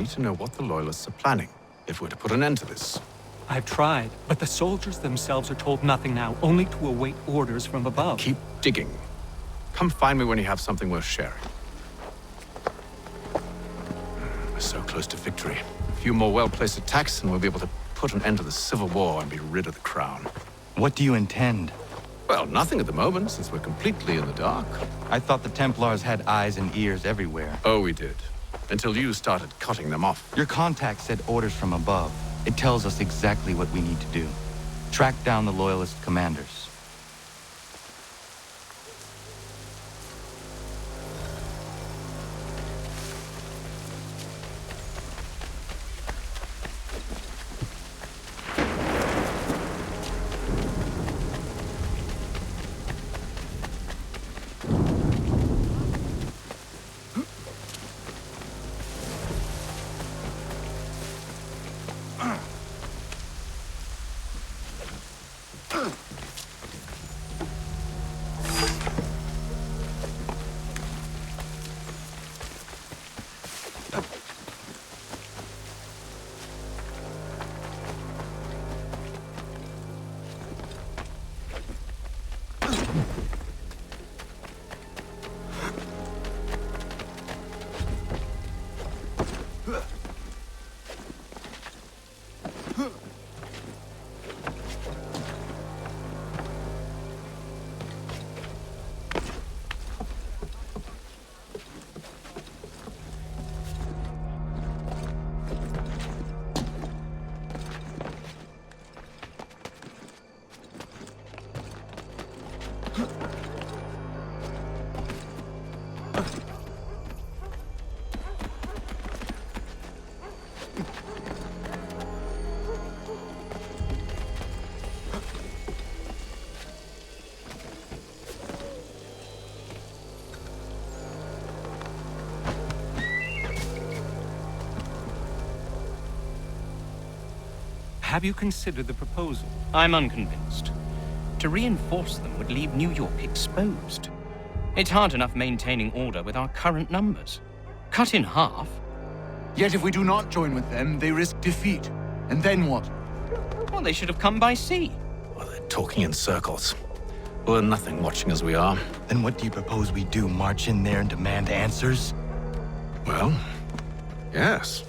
need to know what the Loyalists are planning, if we're to put an end to this. I've tried, but the soldiers themselves are told nothing now, only to await orders from above. Keep digging. Come find me when you have something worth sharing. We're so close to victory. A few more well-placed attacks and we'll be able to put an end to the Civil War and be rid of the crown. What do you intend? Well, nothing at the moment, since we're completely in the dark. I thought the Templars had eyes and ears everywhere. Oh, we did. Until you started cutting them off. Your contact said orders from above. It tells us exactly what we need to do. Track down the Loyalist commanders. Have you considered the proposal? I'm unconvinced. To reinforce them would leave New York exposed. It's hard enough maintaining order with our current numbers. Cut in half. Yet if we do not join with them, they risk defeat. And then what? Well, they should have come by sea. Well, they're talking in circles. We're nothing watching as we are. Then what do you propose we do? March in there and demand answers? Well, yes.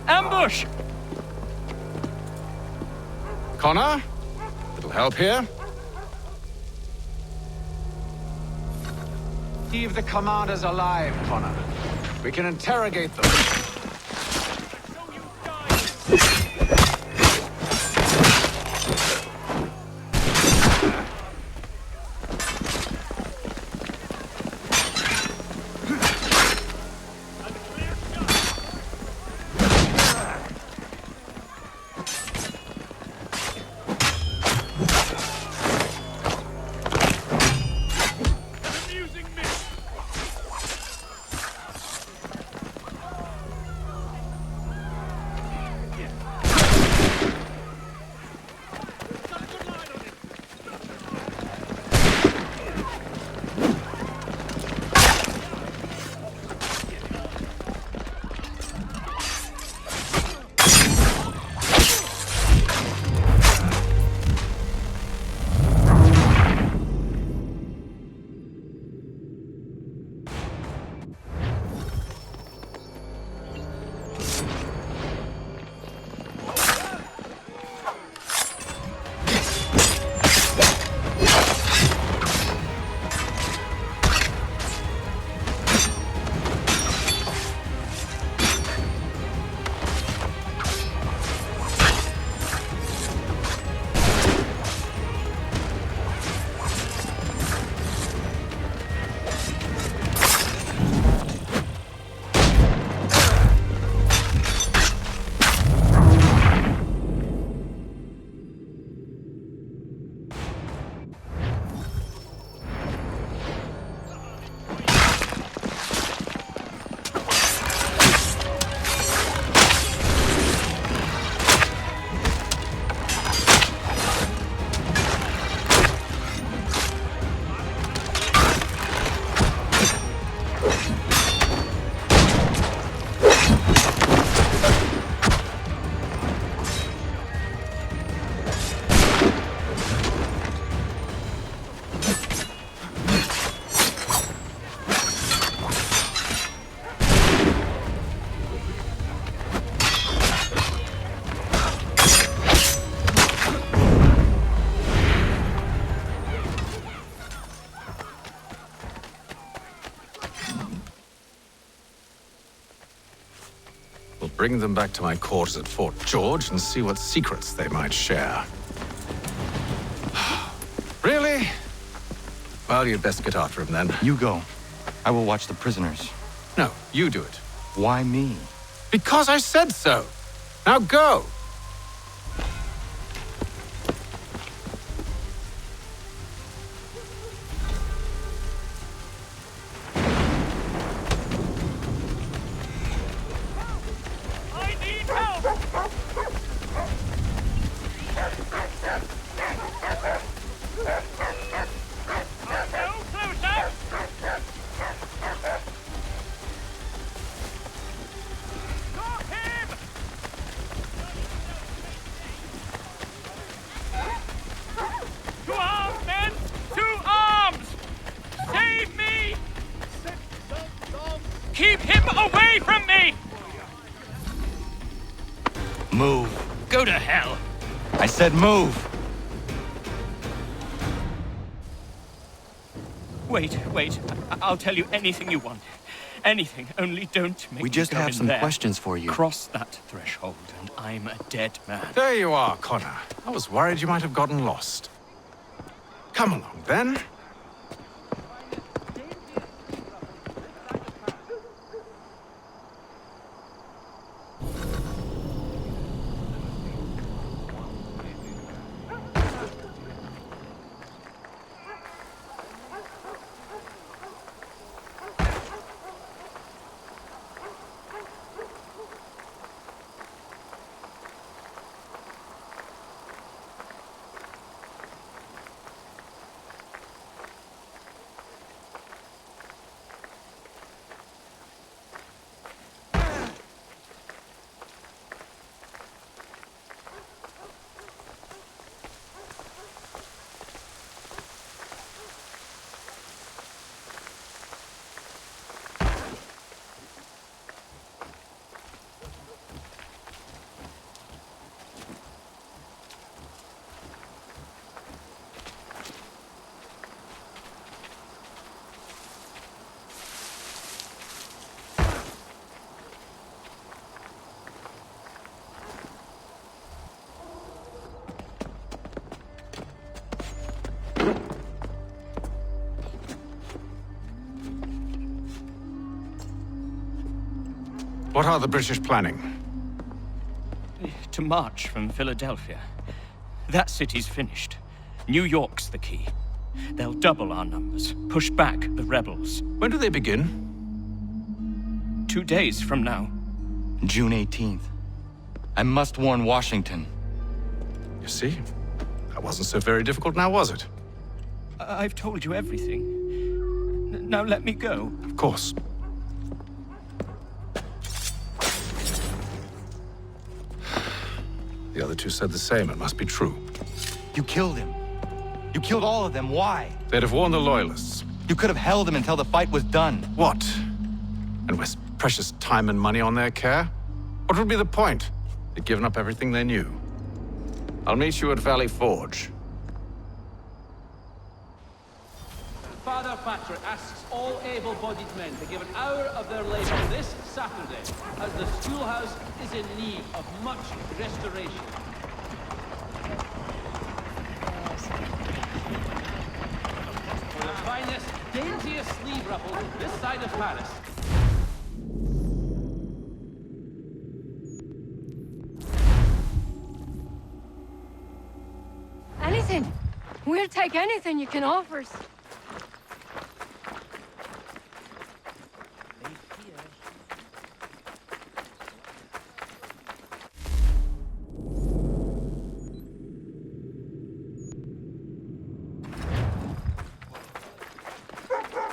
Ambush! Connor? Little help here? Leave the commanders alive, Connor. We can interrogate them. We'll bring them back to my quarters at Fort George and see what secrets they might share. Really? Well, you'd best get after him then. You go. I will watch the prisoners. No, you do it. Why me? Because I said so. Now go! Keep him away from me! Move. Go to hell! I said move! Wait. I'll tell you anything you want. Anything, only don't make We me just go have in some there. questions for you. Cross that threshold, and I'm a dead man. There you are, Connor. I was worried you might have gotten lost. Come along, then. What are the British planning? To march from Philadelphia. That city's finished. New York's the key. They'll double our numbers, push back the rebels. When do they begin? 2 days from now. June 18th. I must warn Washington. You see? That wasn't so very difficult now, was it? I've told you everything. Now let me go. Of course. The other two said the same. It must be true. You killed him. You killed all of them. Why? They'd have warned the Loyalists. You could have held him until the fight was done. What? And waste precious time and money on their care? What would be the point? They'd given up everything they knew. I'll meet you at Valley Forge. Father Patrick asks all able-bodied men to give an hour of their labor this Saturday, as the schoolhouse is in need of much restoration. For the finest, daintiest sleeve ruffle this side of Paris. Anything. We'll take anything you can offer us.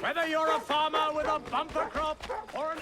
Whether you're a farmer with a bumper crop or an...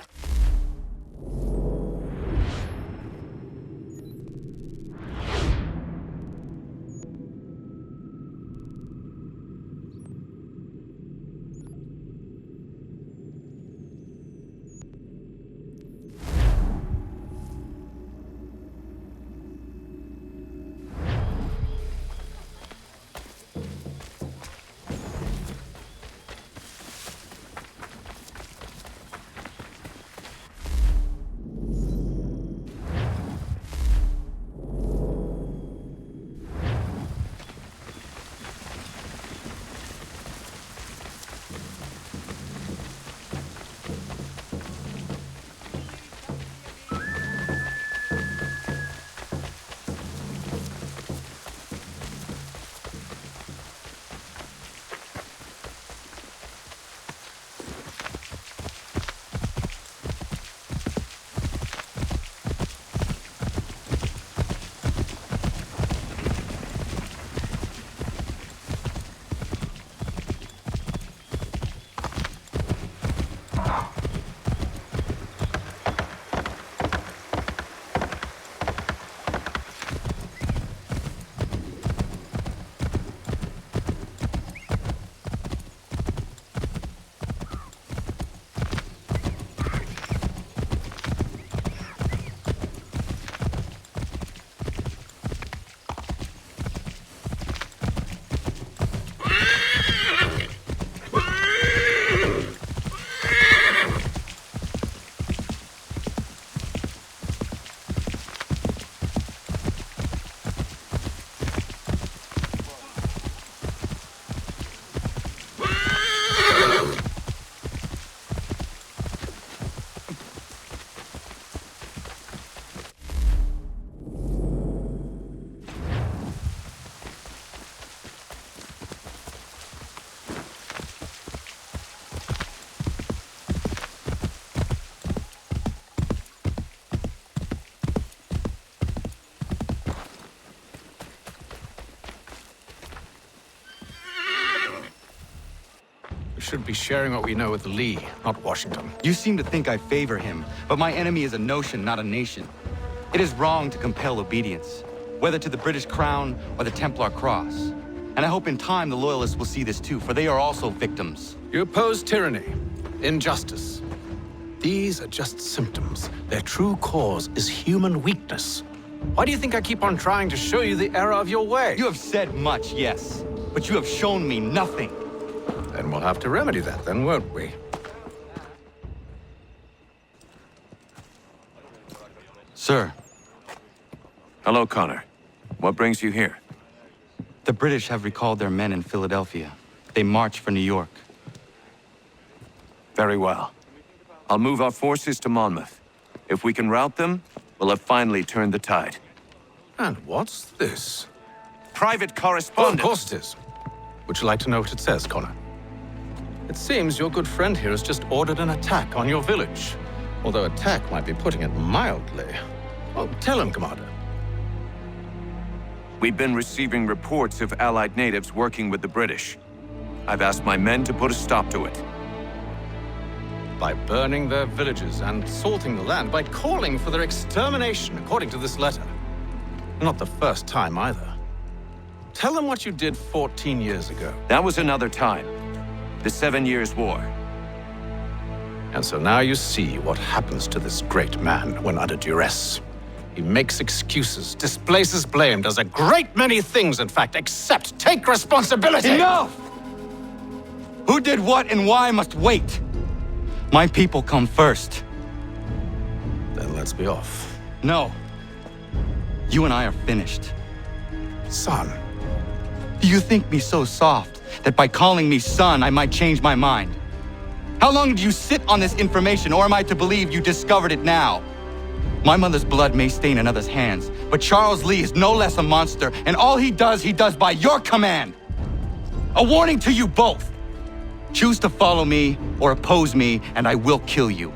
should be sharing what we know with Lee, not Washington. You seem to think I favor him, but my enemy is a notion, not a nation. It is wrong to compel obedience, whether to the British Crown or the Templar Cross. And I hope in time the Loyalists will see this too, for they are also victims. You oppose tyranny, injustice. These are just symptoms. Their true cause is human weakness. Why do you think I keep on trying to show you the error of your way? You have said much, yes, but you have shown me nothing. Then we'll have to remedy that then, won't we? Sir, Hello, Connor. What brings you here? the British have recalled their men in Philadelphia. They march for New York. Very well. I'll move our forces to Monmouth. If we can rout them, we'll have finally turned the tide. And what's this? Private Oh, of correspondence! course it is. Would you like to know what it says, Connor? It seems your good friend here has just ordered an attack on your village. Although attack might be putting it mildly. Oh, tell him, Commander. We've been receiving reports of Allied natives working with the British. I've asked my men to put a stop to it. By burning their villages and salting the land, by calling for their extermination, according to this letter. Not the first time either. Tell them what you did 14 years ago. That was another time. The 7 Years' War. And so now you see what happens to this great man when under duress. He makes excuses, displaces blame, does a great many things, in fact, except take responsibility! Enough! Who did what and why must wait. My people come first. Then let's be off. No. You and I are finished. Son. Do you think me so soft that by calling me son, I might change my mind? How long did you sit on this information, or am I to believe you discovered it now? My mother's blood may stain another's hands, but Charles Lee is no less a monster, and all he does by your command. A warning to you both. Choose to follow me or oppose me, and I will kill you.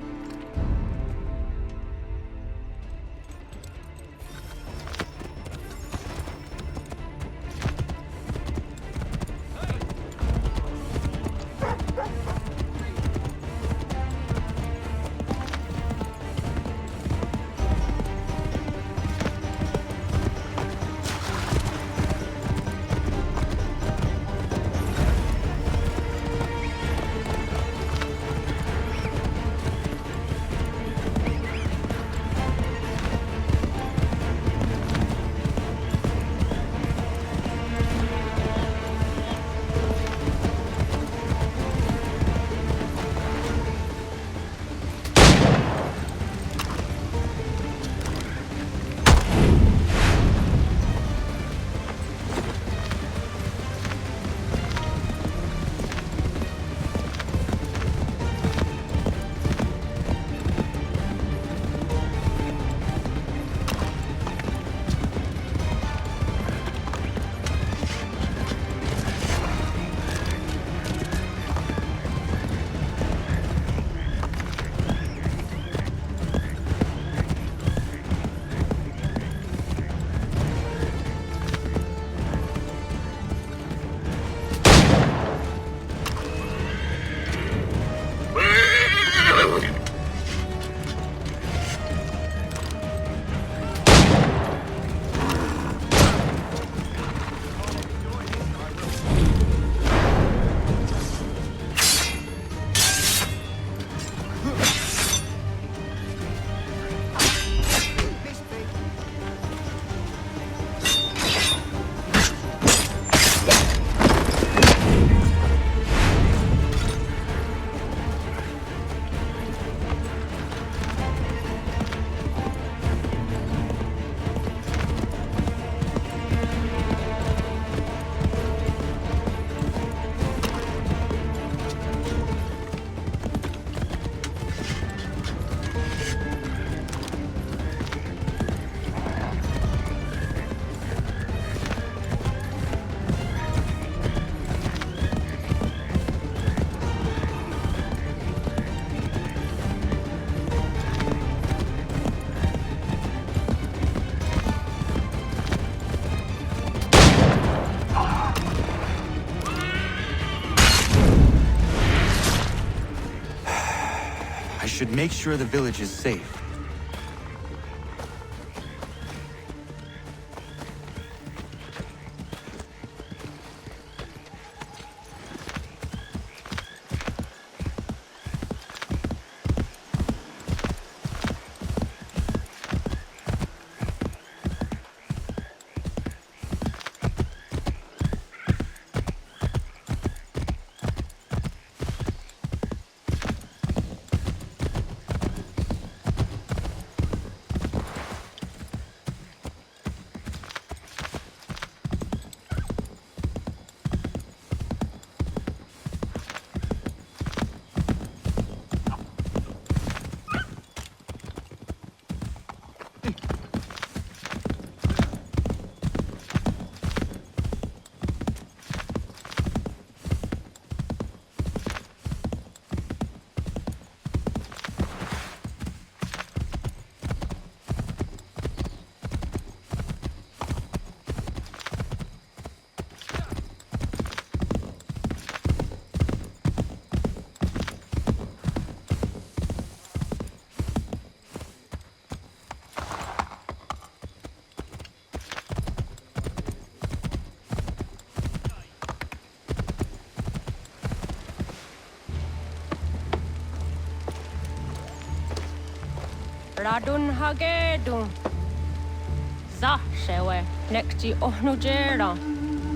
should make sure the village is safe. Radun hagedun. Za shewe nekti ohnujera.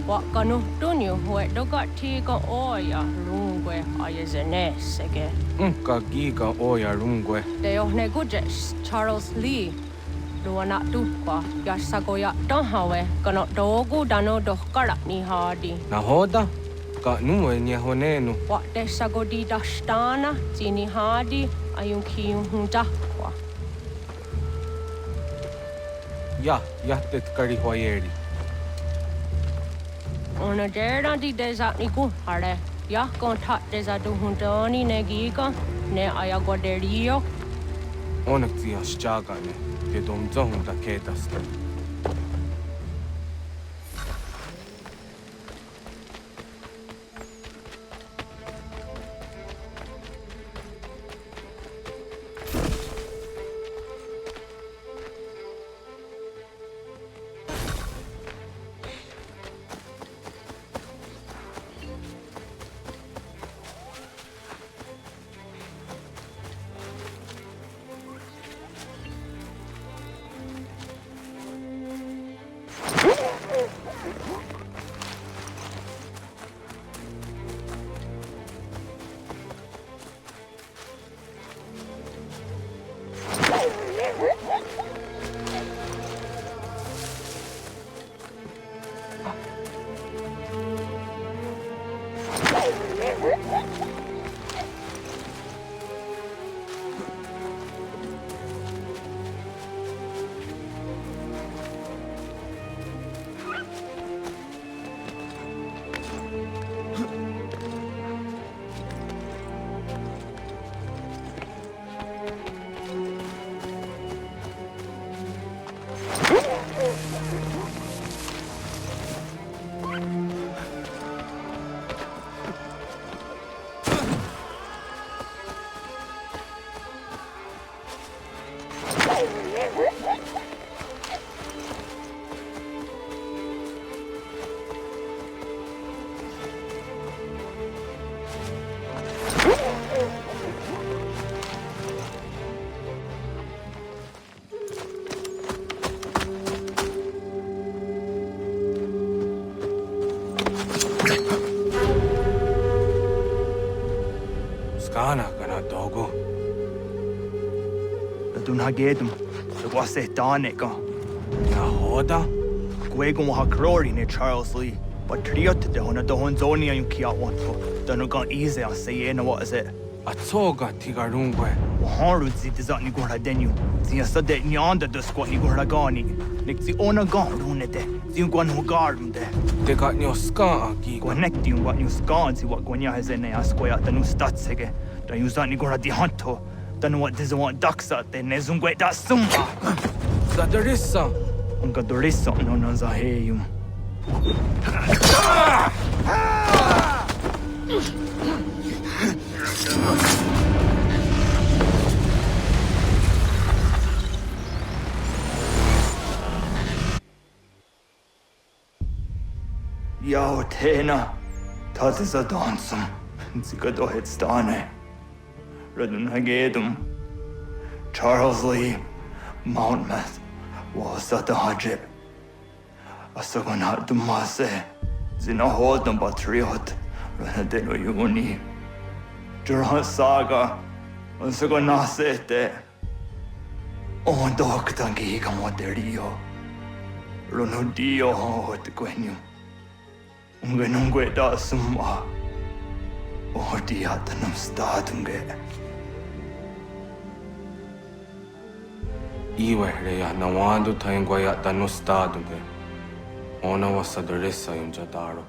Wakanu dunyu hue dogati ga oya rungwe ayezenesege. Unka giga oya rungwe. De ohne gujes Charles Lee. Luana tukwa yasagoya donhawe kano dogu dano dohkara ni hadi. Nahoda? Ka numwe ni honenu. Wa de sagodi dashtana zini hadi ayun kiyun hundakwa. Ya tet kari hoyeri. Ona dera di desa niku hare. Ya kontak desa du hundani negiga ne ayagoderio. Onak tia shaga ne. Te dom zohunda kedasta. Gedum, the Wase Danica. Nahoda? Guegon Hakrori ne Charles Lee, but Triot the Hona the Honzonia you Kia want for. Donogon easy, I say, what is it? A toga tigarungwe. Harud zit is at Nigora Denu. The Sade Nyanda the squat Nigoragani. Nick the owner gone runete. The one who guard there. They got no scar, Gigo. Connecting what you scards, what Gwenya has in a square at the new statsege. The Uzanigora di Hunto. Don't know what this want ducks out there, Nezungwe da summa. Zadarissa. Unga Dorissa no Nazaheyum. Yao Tena, Tatisa Donsum, Zikadohit Stane, Redun Hagedum, Charles Lee, Monmouth, Wasata Hajib, Asagonat Dumase, Zinahodum Batriot, Renadeno Yuni, Jurhan Saga, Asagonasete, On Doctangi Gamoderio, Ronodio Hot Gwenum, Ungenungue da Summa, Ordiatanum Statunge. Iwereya nawando taingwaya tanostadunge. Ona wasadresa imjadaro.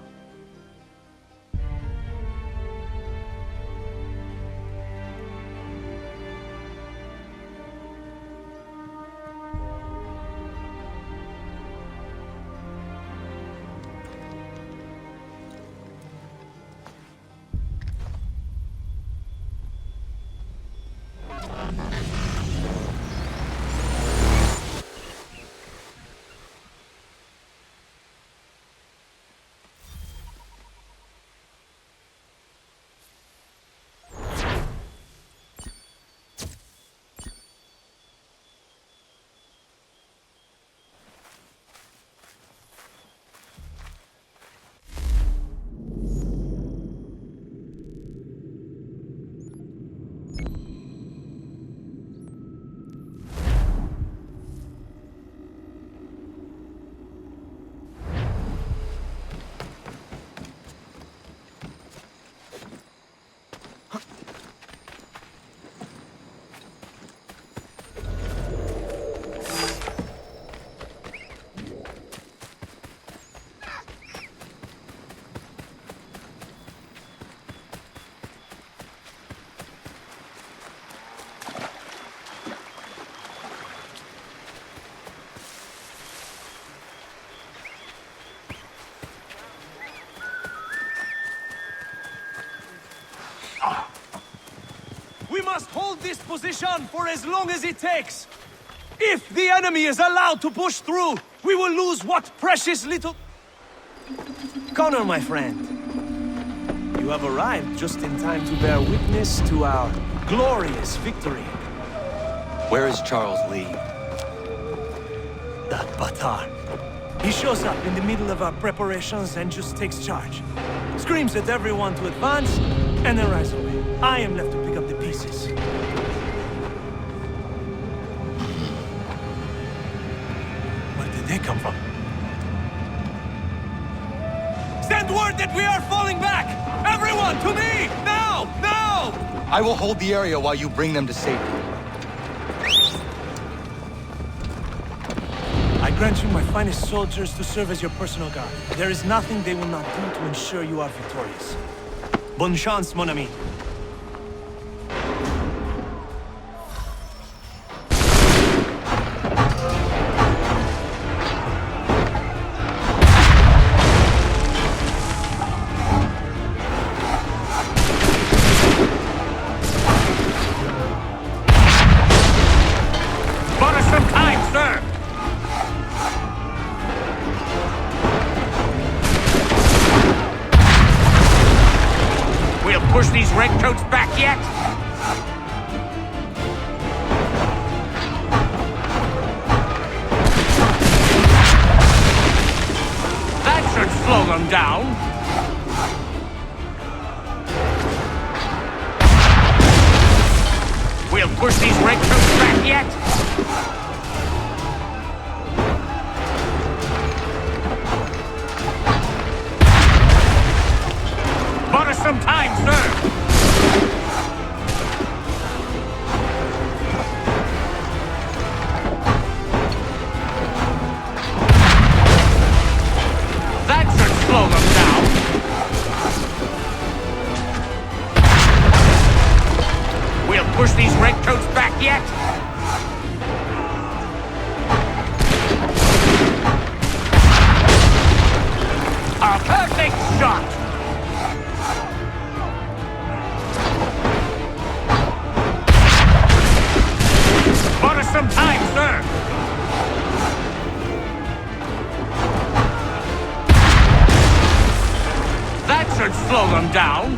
We must hold this position for as long as it takes. If the enemy is allowed to push through, we will lose what precious little... Connor, my friend. You have arrived just in time to bear witness to our glorious victory. Where is Charles Lee? That Batar. He shows up in the middle of our preparations and just takes charge. Screams at everyone to advance, and then rides away. I am left to pick up the pieces. Where did they come from? Send word that we are falling back! Everyone, to me! Now! Now! I will hold the area while you bring them to safety. I grant you my finest soldiers to serve as your personal guard. There is nothing they will not do to ensure you are victorious. Bonne chance, mon ami. Push these redcoats back yet? That should slow them down. We'll push these redcoats back yet? Bought us some time, sir! That should slow them down! slow them down.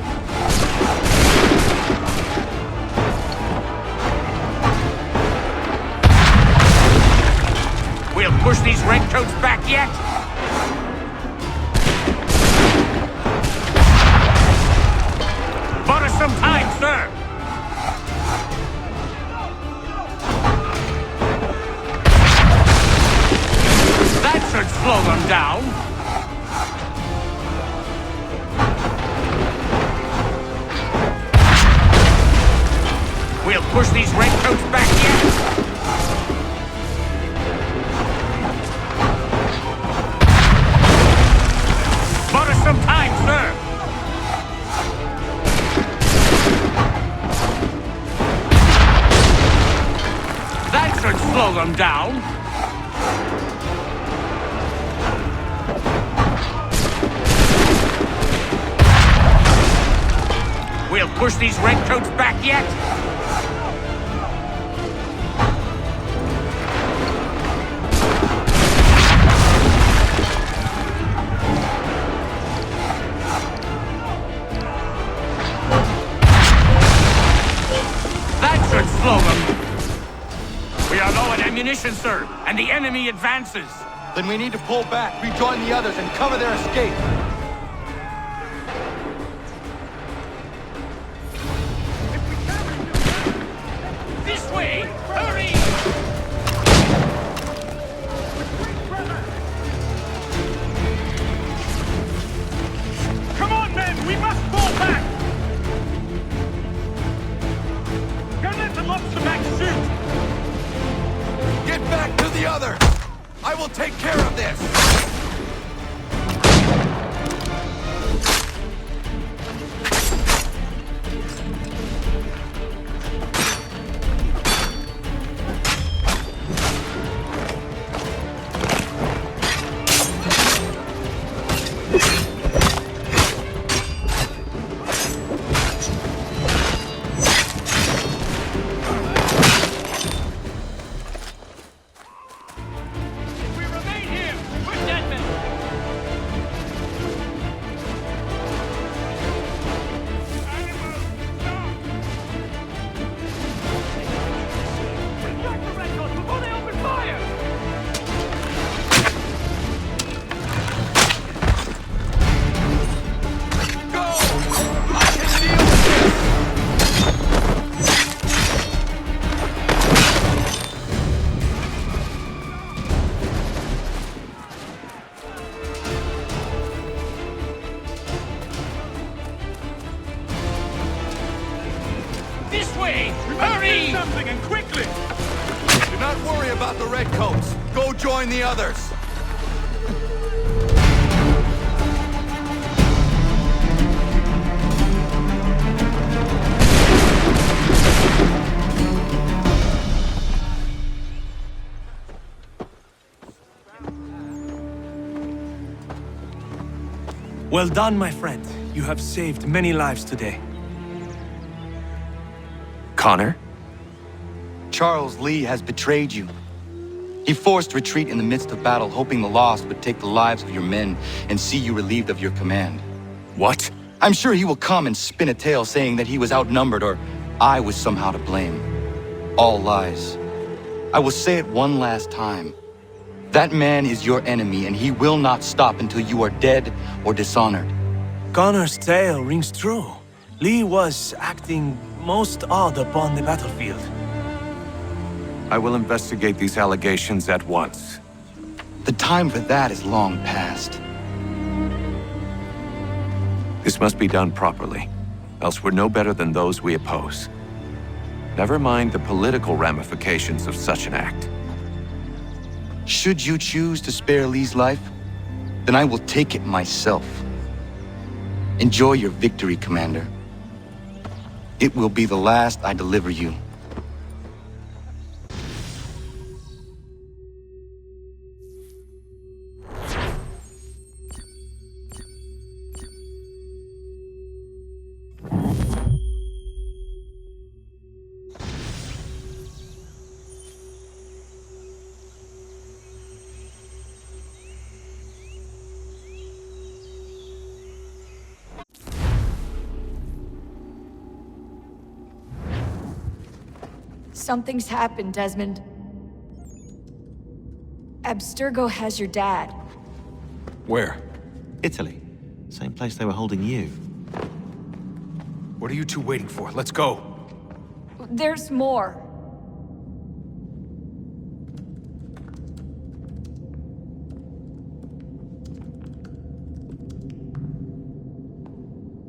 We'll push these redcoats back yet. Bought us some time, sir. That should slow them down. We'll push these redcoats back yet. Bought us some time, sir. That should slow them down. We'll push these redcoats back yet. Slow them. We are low on ammunition, sir, and the enemy advances. Then we need to pull back, rejoin the others, and cover their escape. This way! Hurry! Come on, men! We must fall back! Lots to back shoot! Get back to the other! I will take care of this! This way! Hurry! Do something, and quickly! Do not worry about the redcoats. Go join the others. Well done, my friend. You have saved many lives today. Connor? Charles Lee has betrayed you. He forced retreat in the midst of battle, hoping the loss would take the lives of your men and see you relieved of your command. What? I'm sure he will come and spin a tale saying that he was outnumbered or I was somehow to blame. All lies. I will say it one last time. That man is your enemy, and he will not stop until you are dead or dishonored. Connor's tale rings true. Lee was acting most odd upon the battlefield. I will investigate these allegations at once. The time for that is long past. This must be done properly, else we're no better than those we oppose. Never mind the political ramifications of such an act. Should you choose to spare Lee's life, then I will take it myself. Enjoy your victory, Commander. It will be the last I deliver you. Something's happened, Desmond. Abstergo has your dad. Where? Italy. Same place they were holding you. What are you two waiting for? Let's go. There's more.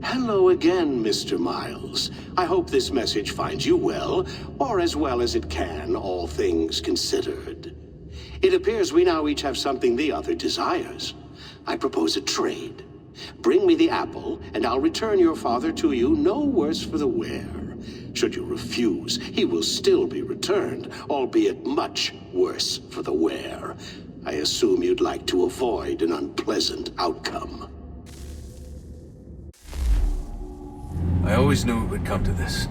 Hello again, Mr. Miles. I hope this message finds you well, or as well as it can, all things considered. It appears we now each have something the other desires. I propose a trade. Bring me the apple, and I'll return your father to you no worse for the wear. Should you refuse, he will still be returned, albeit much worse for the wear. I assume you'd like to avoid an unpleasant outcome. I always knew it would come to this.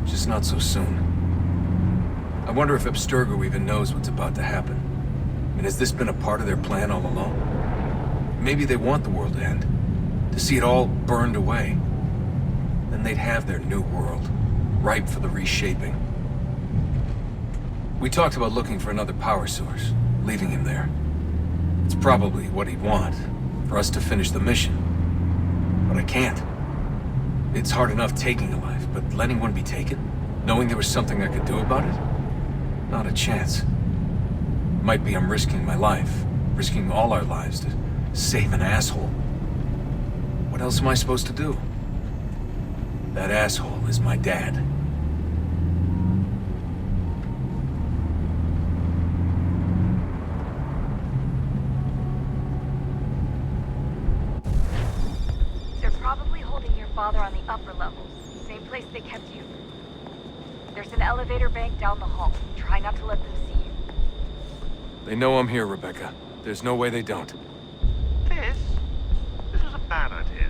Just not so soon. I wonder if Abstergo even knows what's about to happen. I mean, has this been a part of their plan all along? Maybe they want the world to end. To see it all burned away. Then they'd have their new world, ripe for the reshaping. We talked about looking for another power source, leaving him there. It's probably what he'd want, for us to finish the mission. But I can't. It's hard enough taking a life, but letting one be taken? Knowing there was something I could do about it? Not a chance. Might be I'm risking my life, risking all our lives to save an asshole. What else am I supposed to do? That asshole is my dad. They're probably holding your father on the upper levels. Same place they kept you. There's an elevator bank down the hall. Try not to let them see you. They know I'm here, Rebecca. There's no way they don't. This is a bad idea.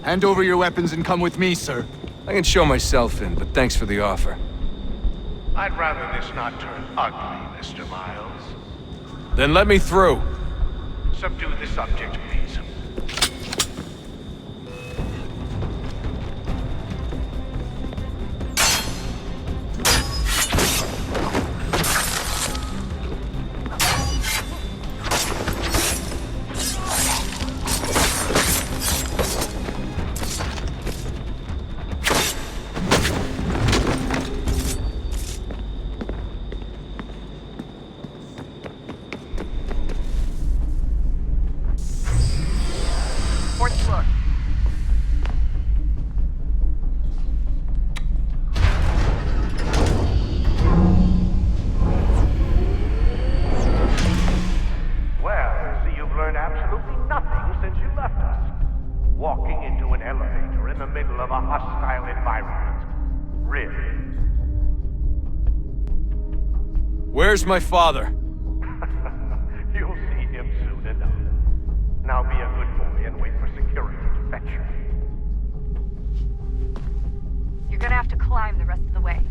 Hand over your weapons and come with me, sir. I can show myself in, but thanks for the offer. I'd rather this not turn ugly, Mr. Miles. Then let me through. Subdue the subject, please. Where's my father? You'll see him soon enough. Now be a good boy and wait for security to fetch you. You're gonna have to climb the rest of the way.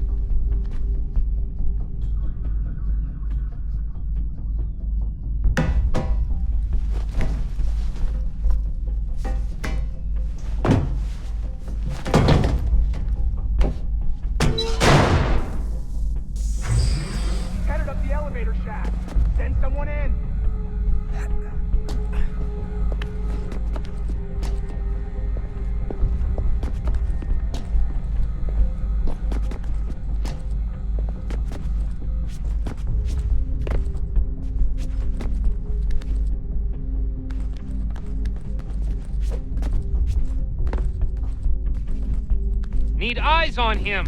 Need eyes on him.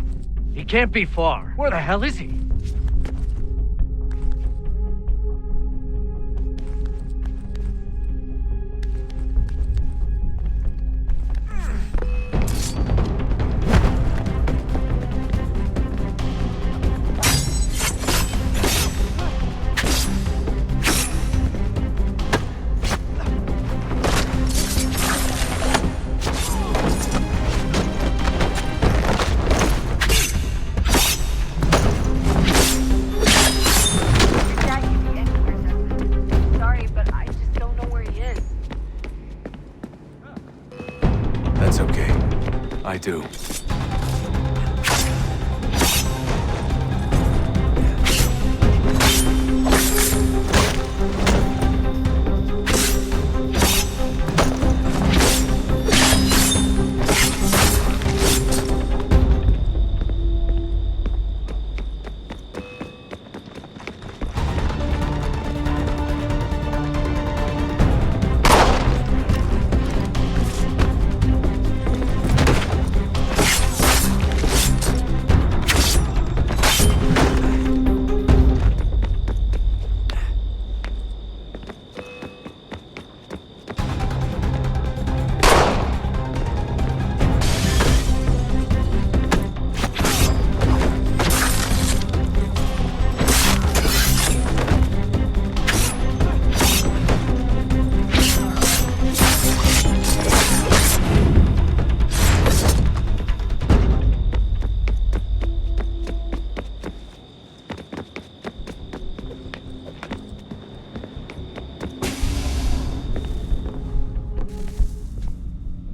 He can't be far. Where the hell is he? do.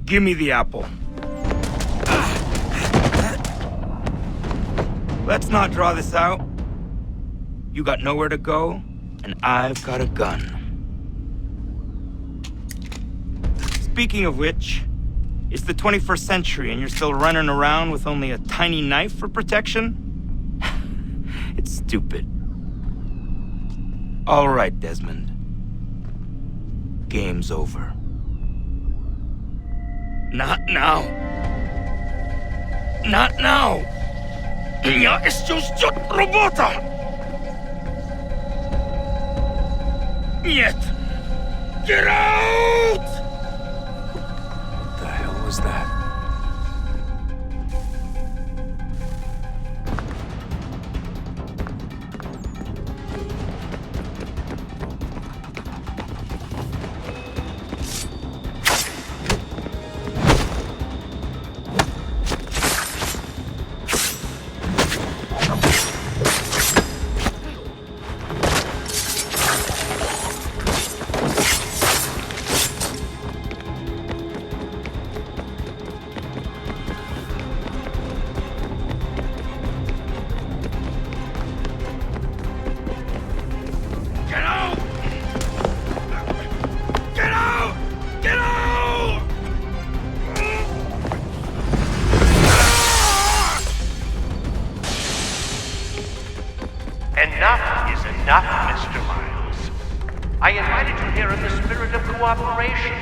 Give me the apple. Let's not draw this out. You got nowhere to go, and I've got a gun. Speaking of which, it's the 21st century and you're still running around with only a tiny knife for protection? It's stupid. All right, Desmond. Game's over. Not now. Not now. Я еще ждет работа. Нет. Get out! What the hell was that? Enough is enough, Mr. Miles. I invited you here in the spirit of cooperation,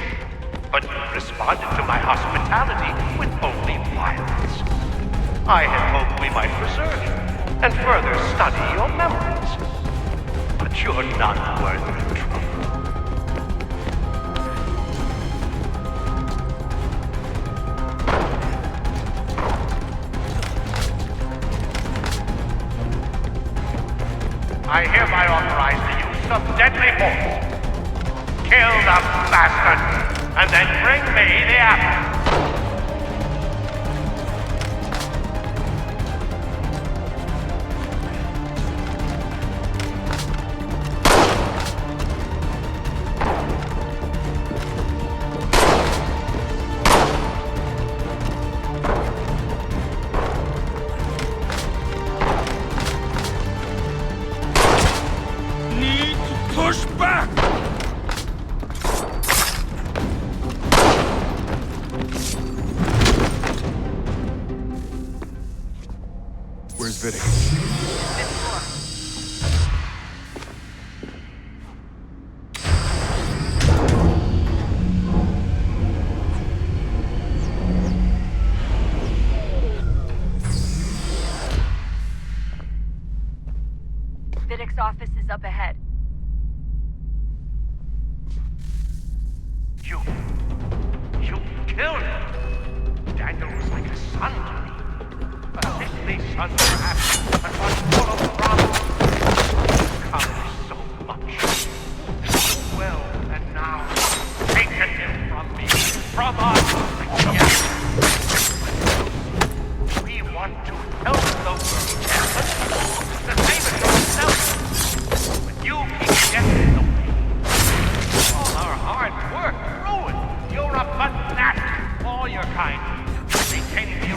but you responded to my hospitality with only violence. I had hoped we might preserve you and further study your memories, but you're not worth the trouble. I hereby authorize the use of deadly force. Kill the bastard, and then bring me the apple. Push back! Where's Vidic? Vidic's office is up ahead. You killed him. Daniel was like a son to me. A sickly son, perhaps, but one full of promise. Accomplished so much. Well, and now, taken him from me, from us. Yes. We want to help the world, Desmond. The same as yourself. But you keep getting in the way. All our hard work ruined. You're a fanatic. All your kind. Maintaining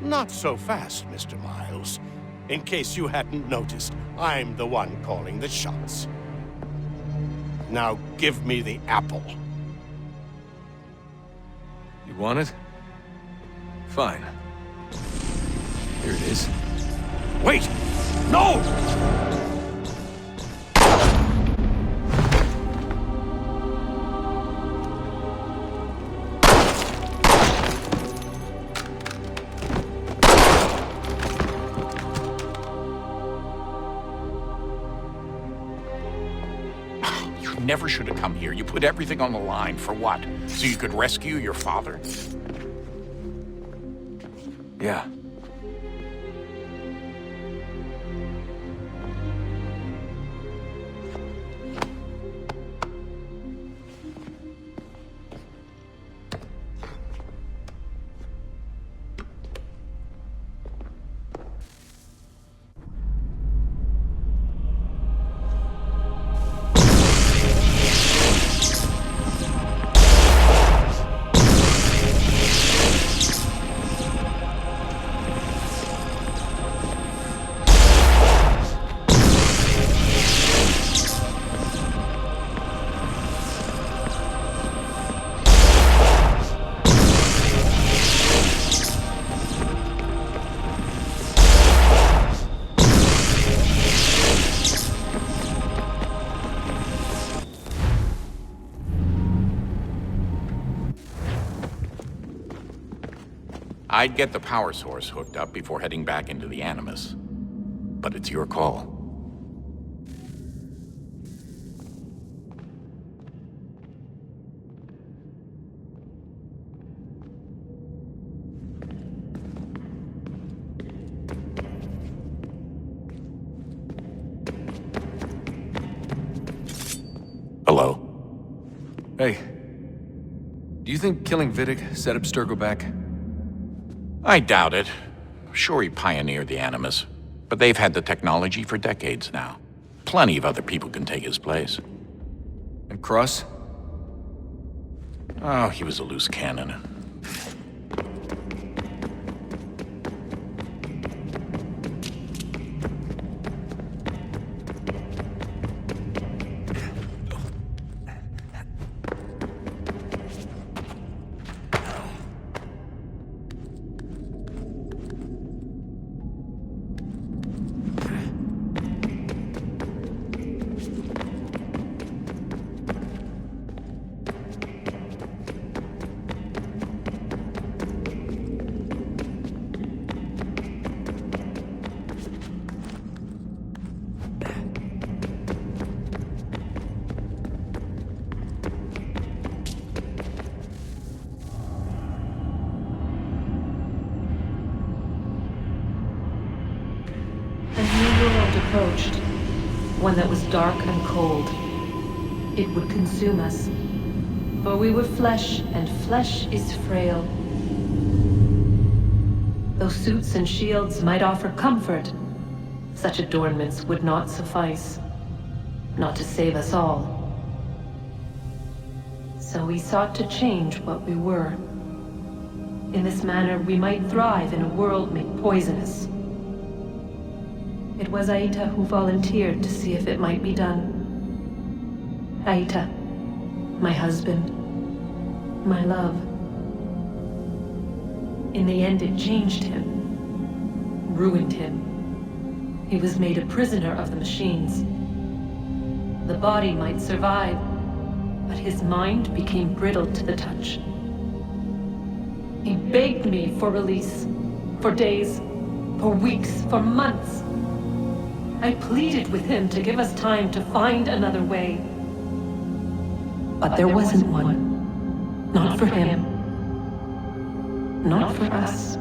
Not so fast, Mr. Miles. In case you hadn't noticed, I'm the one calling the shots. Now give me the apple. You want it? Fine. Here it is. Wait! No! Never should have come here. You put everything on the line. For what? So you could rescue your father? Yeah. I'd get the power source hooked up before heading back into the Animus. But it's your call. Hello? Hey. Do you think killing Vidic set Abstergo back? I doubt it. Sure, he pioneered the Animus, but they've had the technology for decades now. Plenty of other people can take his place. And Cross? Oh, he was a loose cannon. Approached, one that was dark and cold. It would consume us, for we were flesh, and flesh is frail. Though suits and shields might offer comfort, such adornments would not suffice, not to save us all. So we sought to change what we were. In this manner, we might thrive in a world made poisonous. It was Aita who volunteered to see if it might be done. Aita, my husband, my love. In the end, it changed him, ruined him. He was made a prisoner of the machines. The body might survive, but his mind became brittle to the touch. He begged me for release, for days, for weeks, for months. I pleaded with him to give us time to find another way. But there wasn't one. Not for him. Not for us.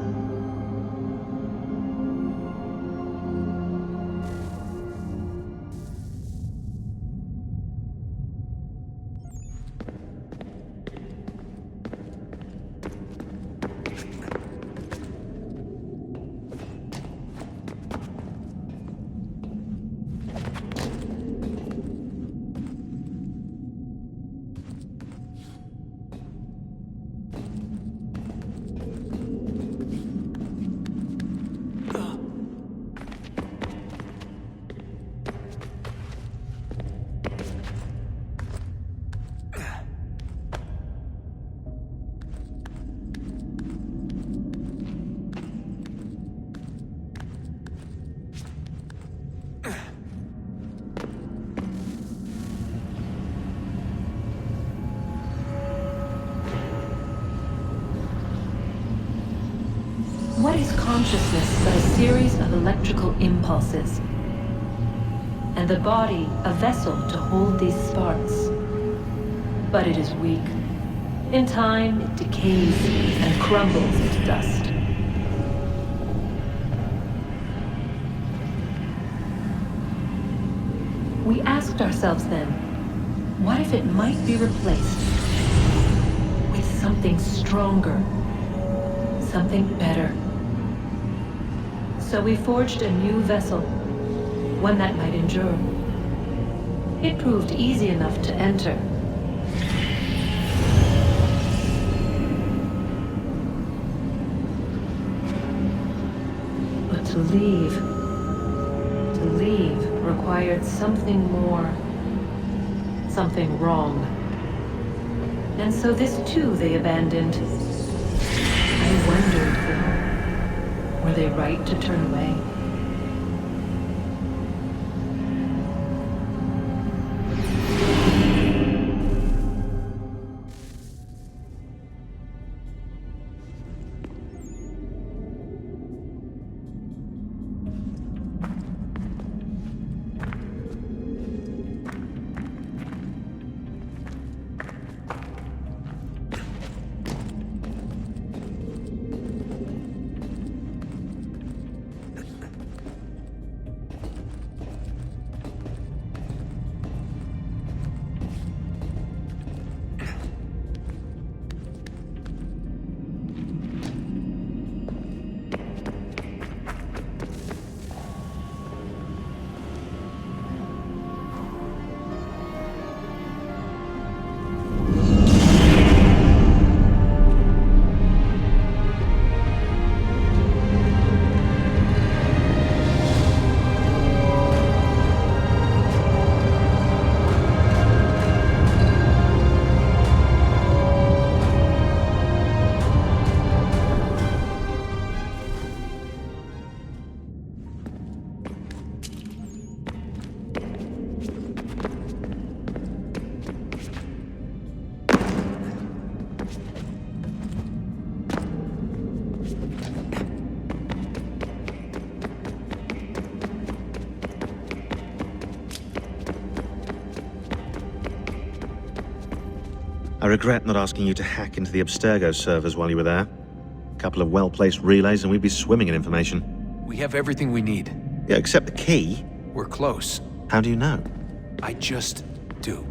What is consciousness but a series of electrical impulses? And the body a vessel to hold these sparks. But it is weak. In time, it decays and crumbles into dust. We asked ourselves then, what if it might be replaced with something stronger, something better? So we forged a new vessel, one that might endure. It proved easy enough to enter. But to leave required something more, something wrong. And so this too they abandoned. I wondered, though, were they right to turn away? I regret not asking you to hack into the Abstergo servers while you were there. A couple of well-placed relays and we'd be swimming in information. We have everything we need. Yeah, except the key. We're close. How do you know? I just do.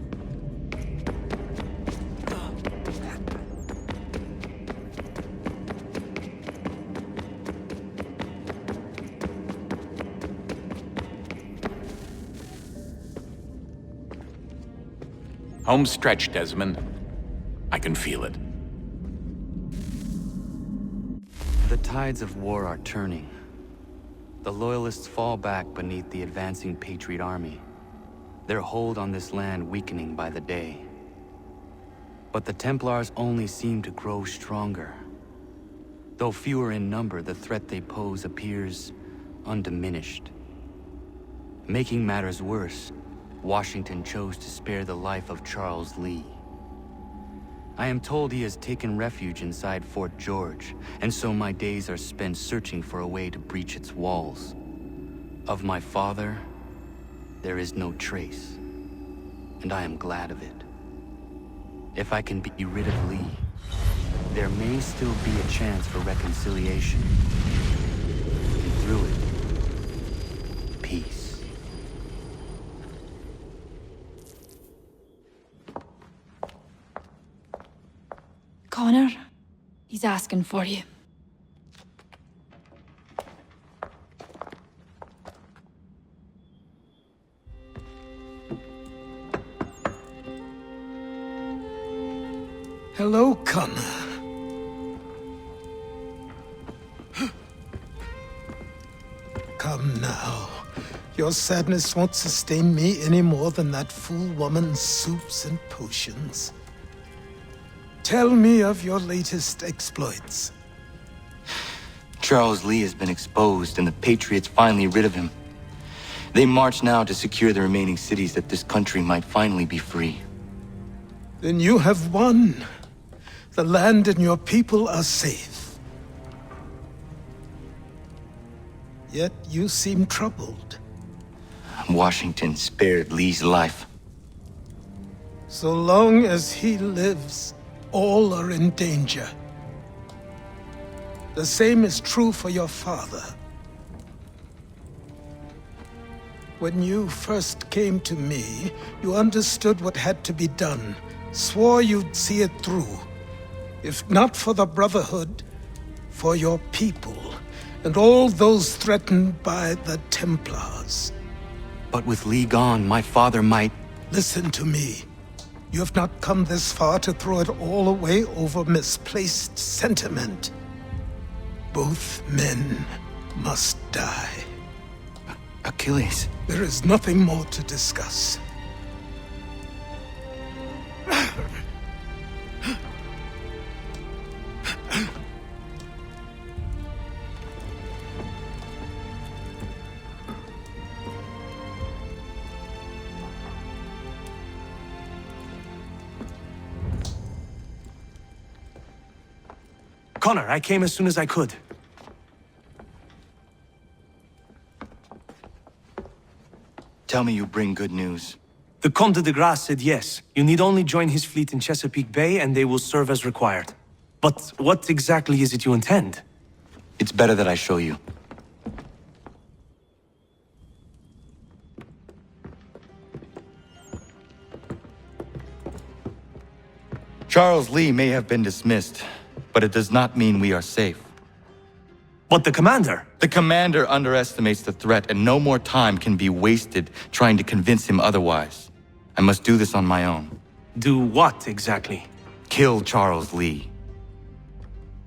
Home stretch, Desmond. I can feel it. The tides of war are turning. The Loyalists fall back beneath the advancing Patriot army, their hold on this land weakening by the day. But the Templars only seem to grow stronger. Though fewer in number, the threat they pose appears undiminished. Making matters worse, Washington chose to spare the life of Charles Lee. I am told he has taken refuge inside Fort George, and so my days are spent searching for a way to breach its walls. Of my father, there is no trace, and I am glad of it. If I can be rid of Lee, there may still be a chance for reconciliation. And through it, peace. Connor, he's asking for you. Hello, Connor. Come now. Your sadness won't sustain me any more than that fool woman's soups and potions. Tell me of your latest exploits. Charles Lee has been exposed, and the Patriots finally rid of him. They march now to secure the remaining cities that this country might finally be free. Then you have won. The land and your people are safe. Yet you seem troubled. Washington spared Lee's life. So long as he lives, all are in danger. The same is true for your father. When you first came to me, you understood what had to be done, swore you'd see it through. If not for the Brotherhood, for your people, and all those threatened by the Templars. But with Lee gone, my father might... Listen to me. You have not come this far to throw it all away over misplaced sentiment. Both men must die. Achilles. There is nothing more to discuss. Connor, I came as soon as I could. Tell me you bring good news. The Comte de Grasse said yes. You need only join his fleet in Chesapeake Bay and they will serve as required. But what exactly is it you intend? It's better that I show you. Charles Lee may have been dismissed, but it does not mean we are safe. But the commander? The commander underestimates the threat, and no more time can be wasted trying to convince him otherwise. I must do this on my own. Do what, exactly? Kill Charles Lee.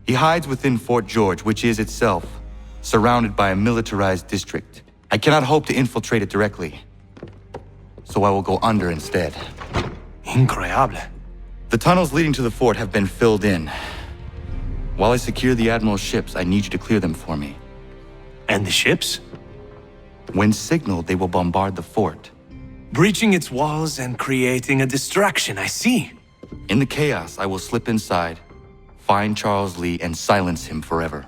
He hides within Fort George, which is itself surrounded by a militarized district. I cannot hope to infiltrate it directly, so I will go under instead. Incroyable. The tunnels leading to the fort have been filled in. While I secure the Admiral's ships, I need you to clear them for me. And the ships? When signaled, they will bombard the fort. Breaching its walls and creating a distraction, I see. In the chaos, I will slip inside, find Charles Lee, and silence him forever.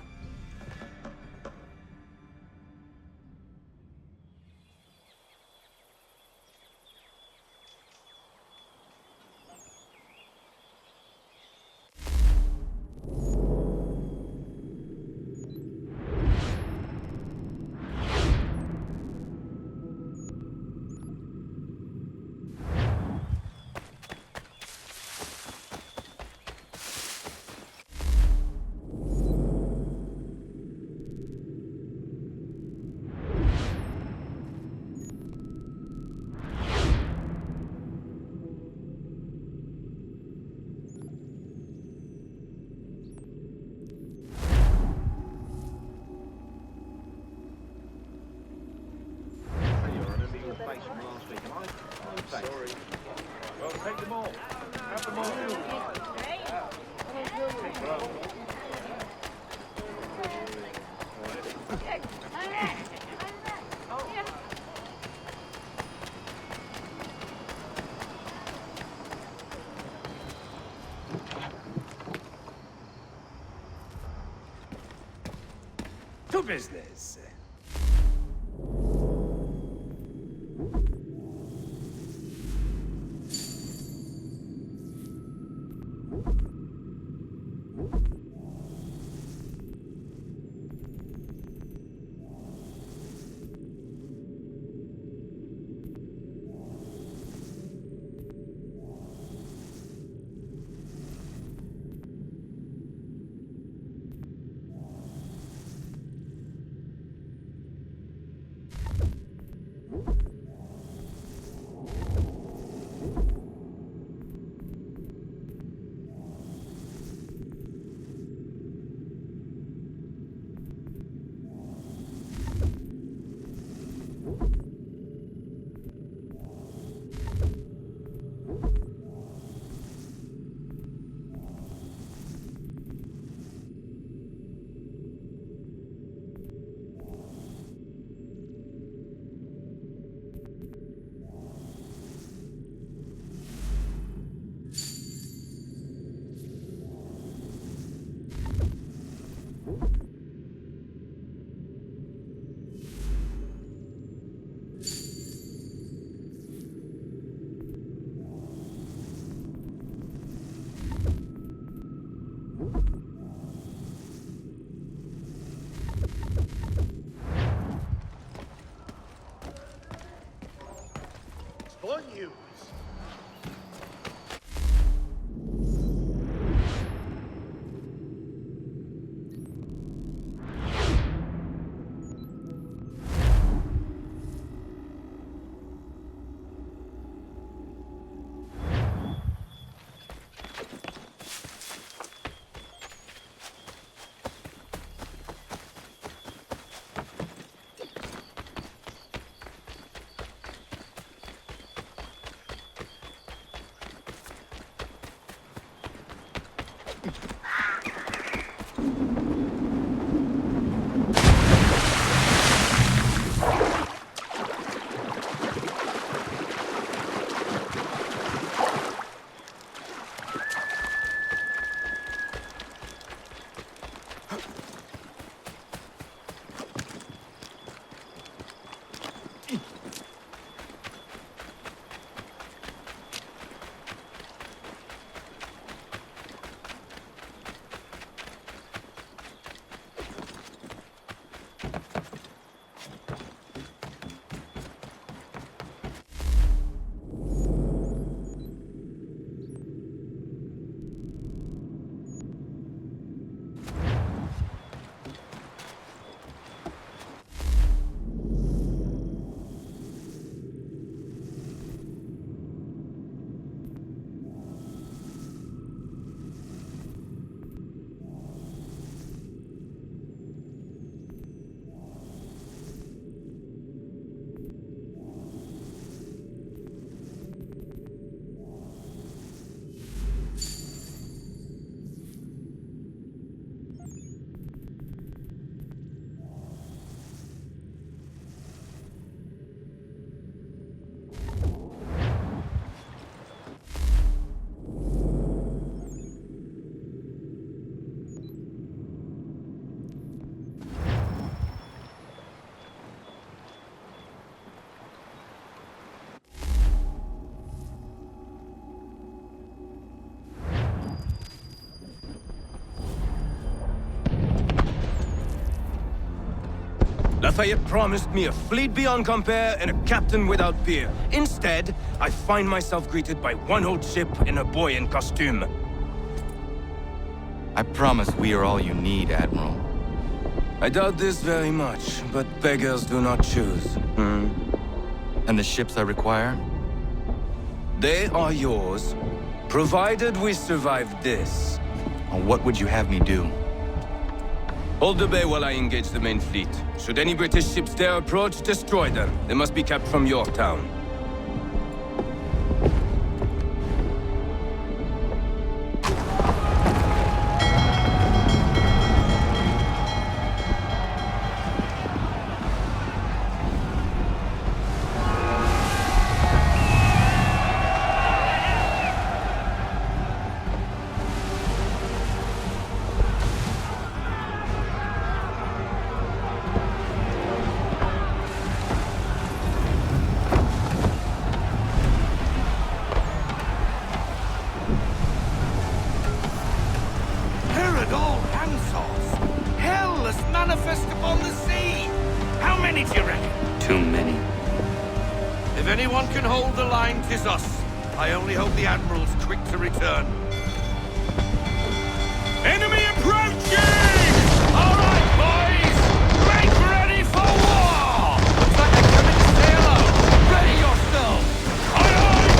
To business. use. Lafayette promised me a fleet beyond compare and a captain without peer. Instead, I find myself greeted by one old ship and a boy in costume. I promise we are all you need, Admiral. I doubt this very much, but beggars do not choose. And the ships I require? They are yours, provided we survive this. What would you have me do? Hold the bay while I engage the main fleet. Should any British ships dare approach, destroy them. They must be kept from Yorktown. Manifest upon the sea! How many do you reckon? Too many. If anyone can hold the line, 'tis us. I only hope the Admiral's quick to return. Enemy approaching! All right, boys! Make ready for war! Looks like they're coming to say hello. Ready yourselves! Aye, aye!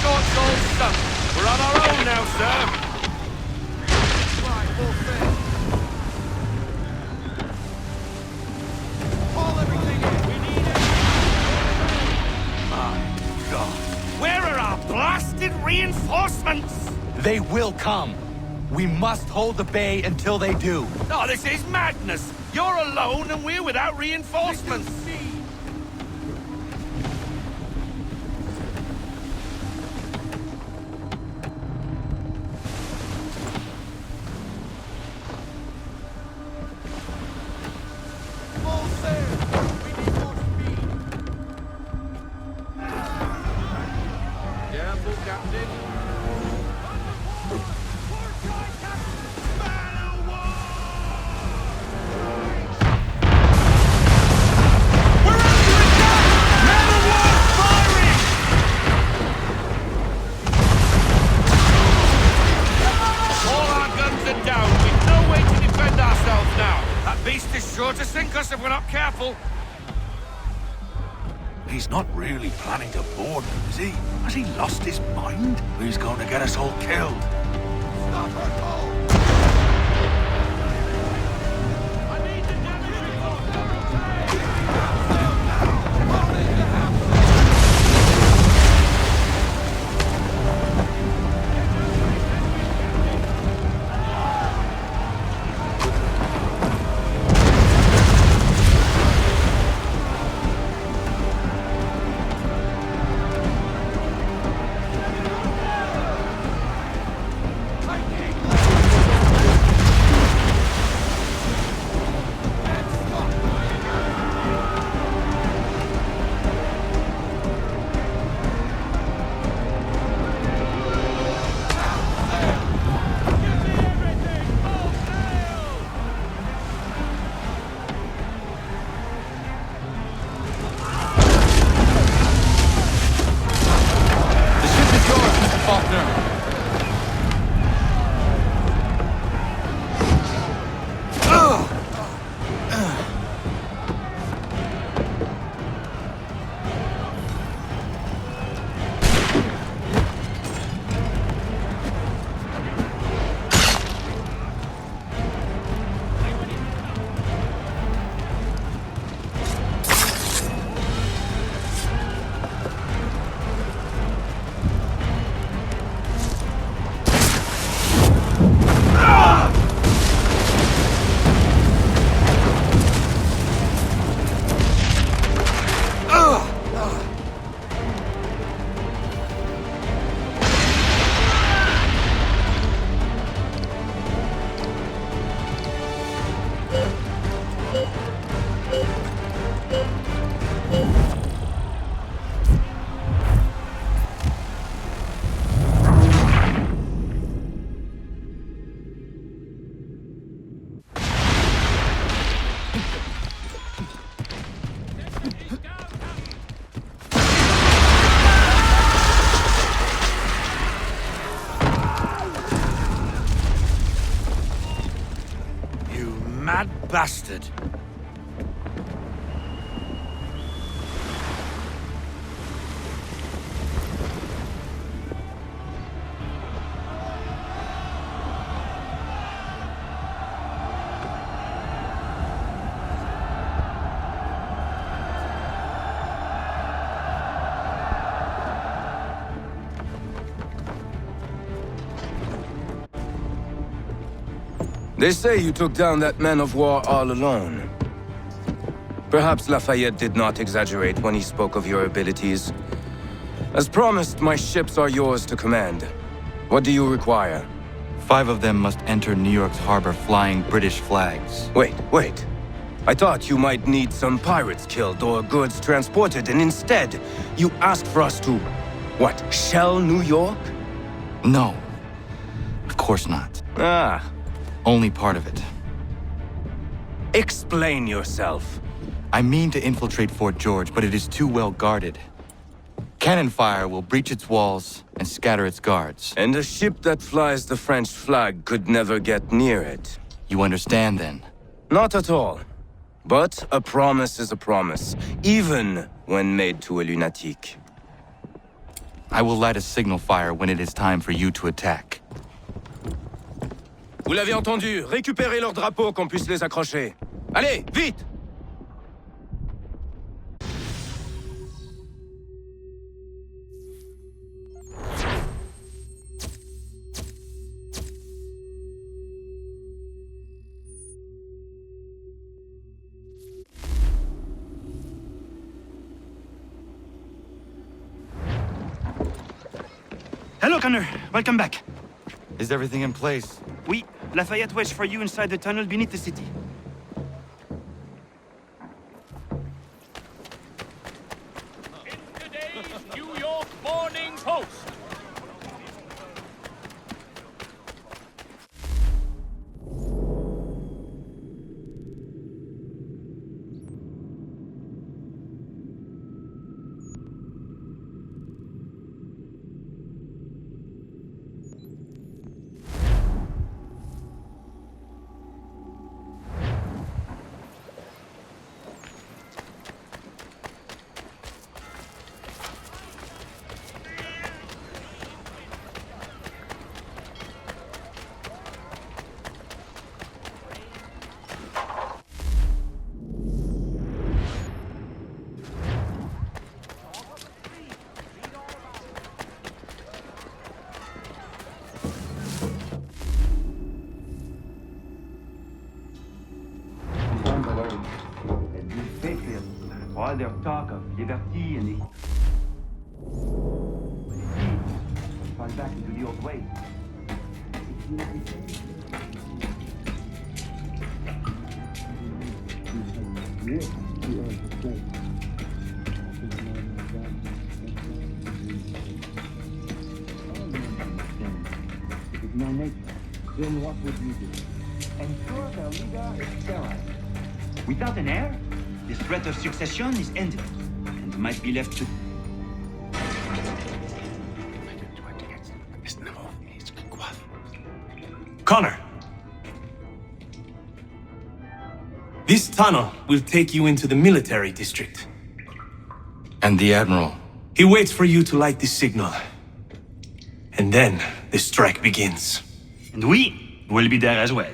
escort's all sunk. We're on our own now, sir. Haul everything in. We need it. My God. Where are our blasted reinforcements? They will come. We must hold the bay until they do. Oh, this is madness. You're alone and we're without reinforcements. Careful, Captain. Down. We've no way to defend ourselves now. That beast is sure to sink us if we're not careful. He's not really planning to board them, is he? Has he lost his mind? He's going to get us all killed. Stop her, Cole! Mad bastard. They say you took down that man of war all alone. Perhaps Lafayette did not exaggerate when he spoke of your abilities. As promised, my ships are yours to command. What do you require? 5 of them must enter New York's harbor flying British flags. Wait. I thought you might need some pirates killed or goods transported, and instead, you asked for us to, what, shell New York? No. Of course not. Only part of it. Explain yourself. I mean to infiltrate Fort George, but it is too well guarded. Cannon fire will breach its walls and scatter its guards. And a ship that flies the French flag could never get near it. You understand, then? Not at all. But a promise is a promise, even when made to a lunatic. I will light a signal fire when it is time for you to attack. Vous l'avez entendu, récupérez leurs drapeaux qu'on puisse les accrocher. Allez, vite! Hello, Connor. Welcome back. Is everything in place? Oui, Lafayette waits for you inside the tunnel beneath the city. In today's New York Morning Post. All their talk of liberty and fall back into the old ways. It is no nature. Then what would you do? Ensure their leader is sterile. Without an heir, the threat of succession is ended, and might be left to... Connor! This tunnel will take you into the military district. And the Admiral? He waits for you to light this signal. And then the strike begins. And we will be there as well.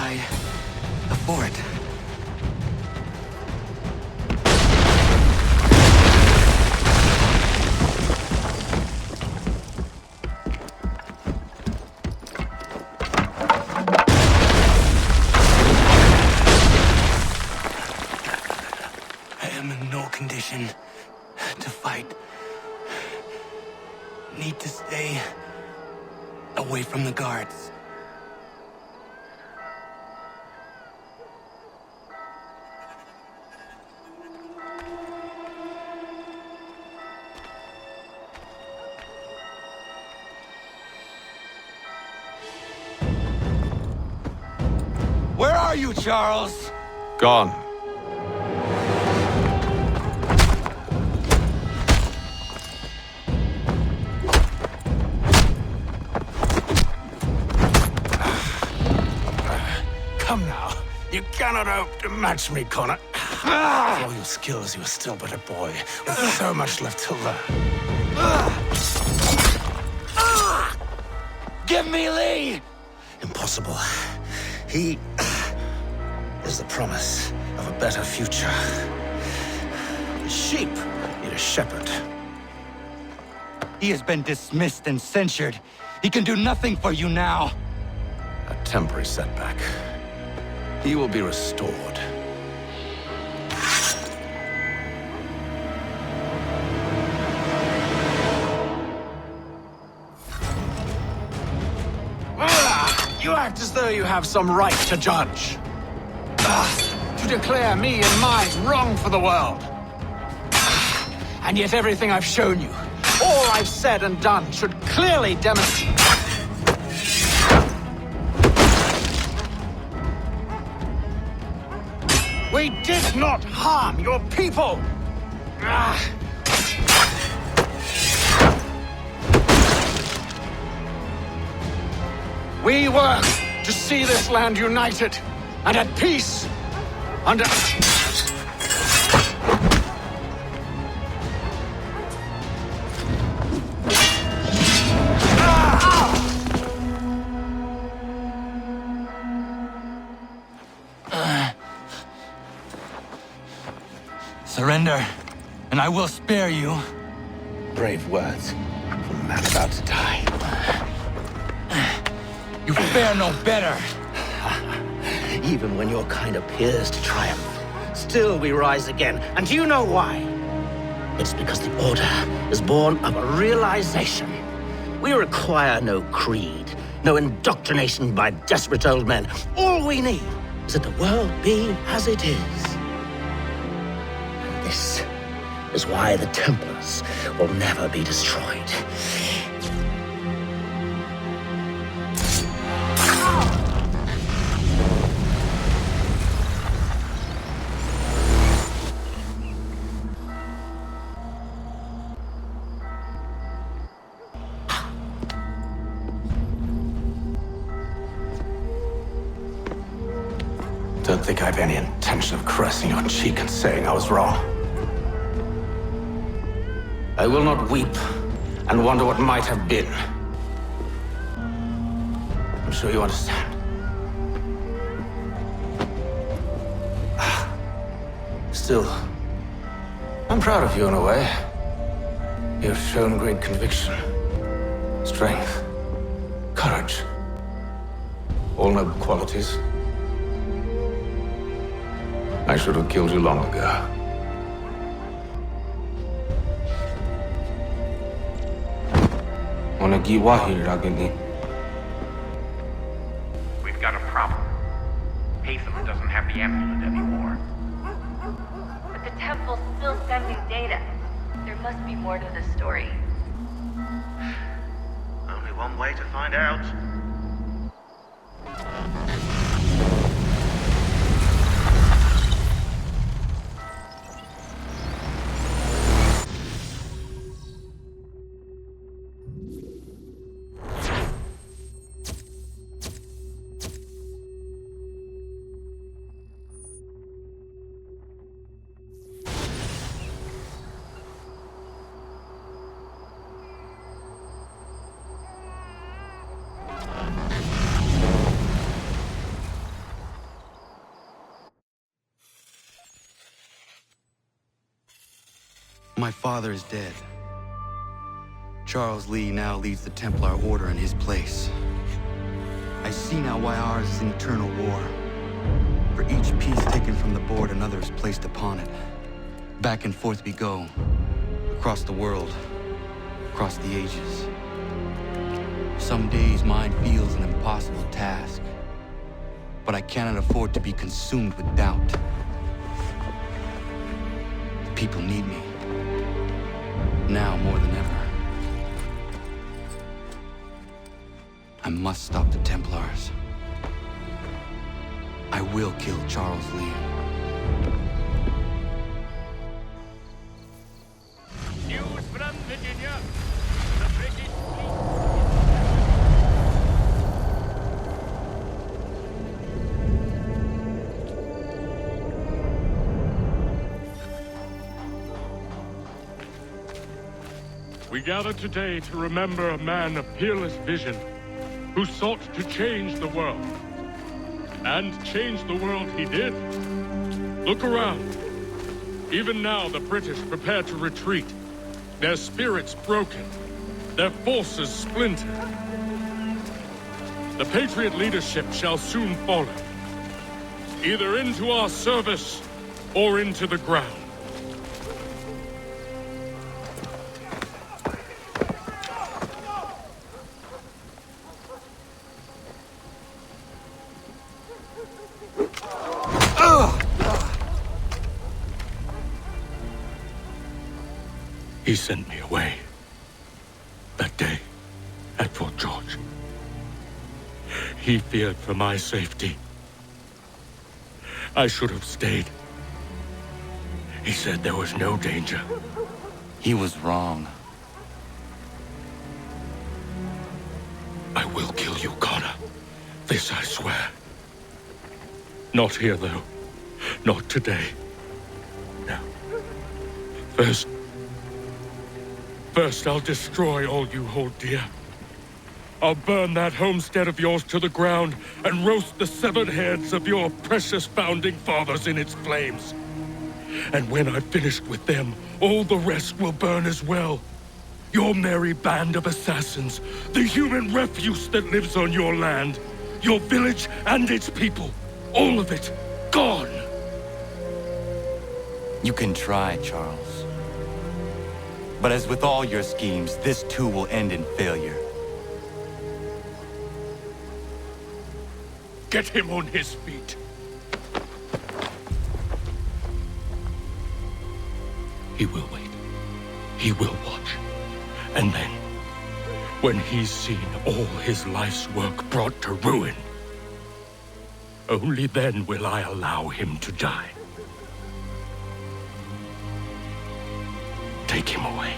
fortify the fort. I am in no condition to fight. Need to stay away from the guards. Where are you, Charles? Gone. Come now. You cannot hope to match me, Connor. For all your skills, you are still but a boy, with so much left to learn. Give me Lee! Impossible. He is the promise of a better future. The sheep need a shepherd. He has been dismissed and censured. He can do nothing for you now. A temporary setback. He will be restored. You act as though you have some right to judge. To declare me and mine wrong for the world. And yet everything I've shown you, all I've said and done, should clearly demonstrate... We did not harm your people! We work to see this land united and at peace under... Surrender, and I will spare you. Brave words from a man about to die. You fare no better. Even when your kind appears to triumph, still we rise again. And do you know why? It's because the Order is born of a realization. We require no creed, no indoctrination by desperate old men. All we need is that the world be as it is. And this is why the Templars will never be destroyed. Don't think I have any intention of caressing your cheek and saying I was wrong. I will not weep and wonder what might have been. I'm sure you understand. Still, I'm proud of you in a way. You have shown great conviction, strength, courage. All noble qualities. I should have killed you long ago. We've got a problem. Haytham doesn't have the amulet anymore. But the temple's still sending data. There must be more to this story. Only one way to find out. My father is dead. Charles Lee now leads the Templar Order in his place. I see now why ours is an eternal war. For each piece taken from the board, another is placed upon it. Back and forth we go. Across the world. Across the ages. Some days mine feels an impossible task. But I cannot afford to be consumed with doubt. The people need me. Now more than ever. I must stop the Templars. I will kill Charles Lee. News from Virginia. The British We gather today to remember a man of peerless vision who sought to change the world. And change the world he did. Look around. Even now, the British prepare to retreat. Their spirits broken. Their forces splintered. The Patriot leadership shall soon follow. Either into our service or into the ground. He sent me away. That day, at Fort George. He feared for my safety. I should have stayed. He said there was no danger. He was wrong. I will kill you, Connor. This I swear. Not here, though. Not today. No. First, I'll destroy all you hold dear. I'll burn that homestead of yours to the ground and roast the severed heads of your precious founding fathers in its flames. And when I've finished with them, all the rest will burn as well. Your merry band of assassins, the human refuse that lives on your land, your village and its people, all of it, gone. You can try, Charles. But as with all your schemes, this too will end in failure. Get him on his feet. He will wait. He will watch. And then, when he's seen all his life's work brought to ruin, only then will I allow him to die. Take him away.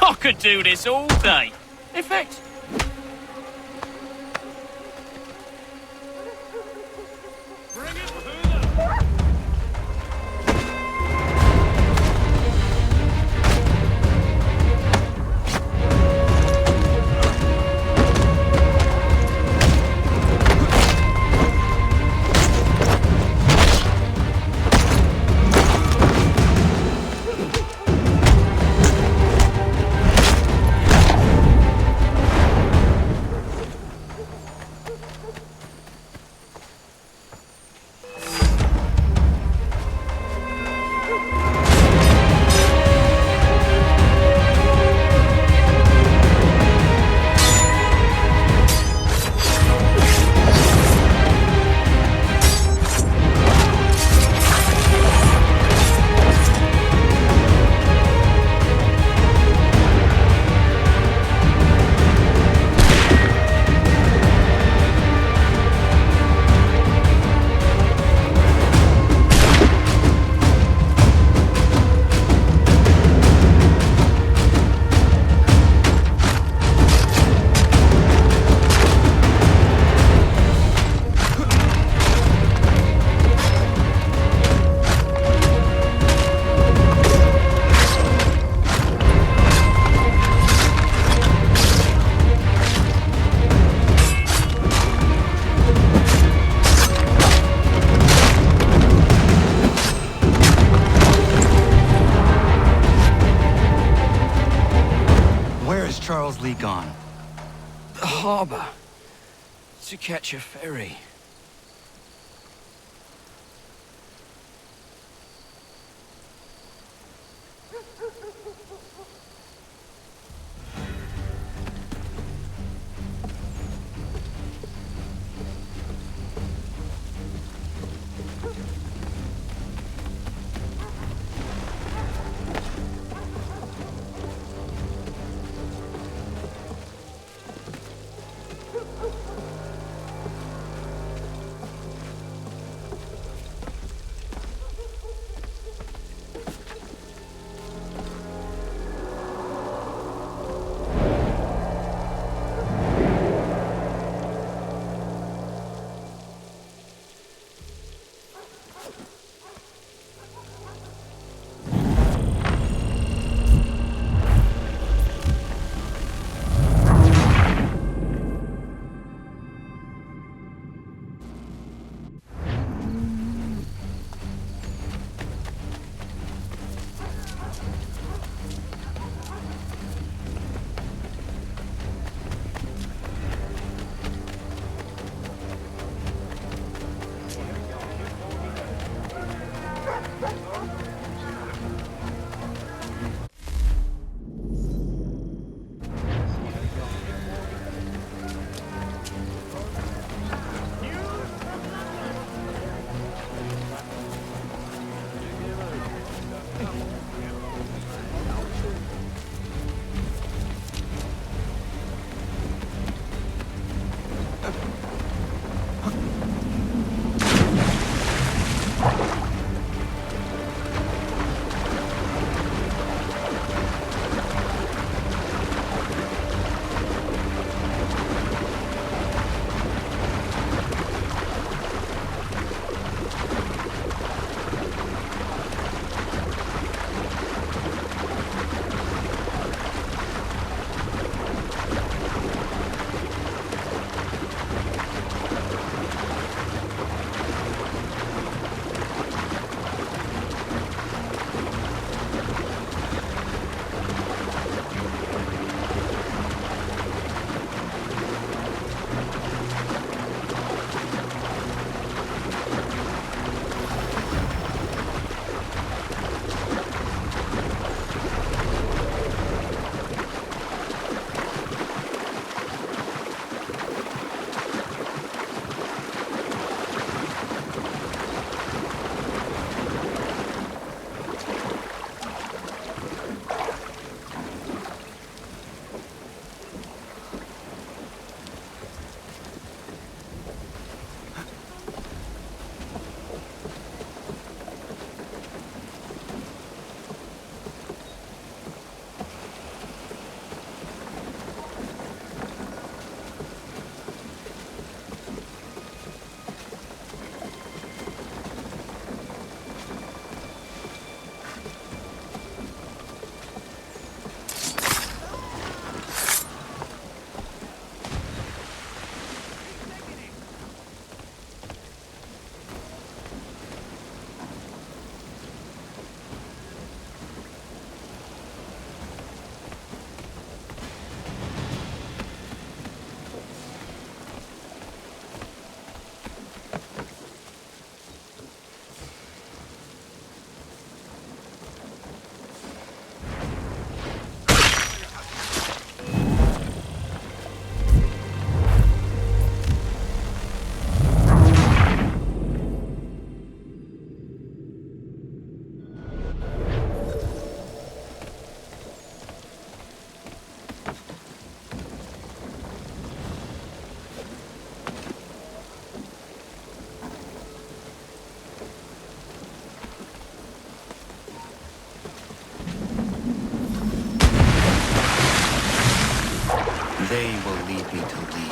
I could do this all day. In fact, Charles Lee gone? The harbor. To catch a ferry. They will lead me to lead.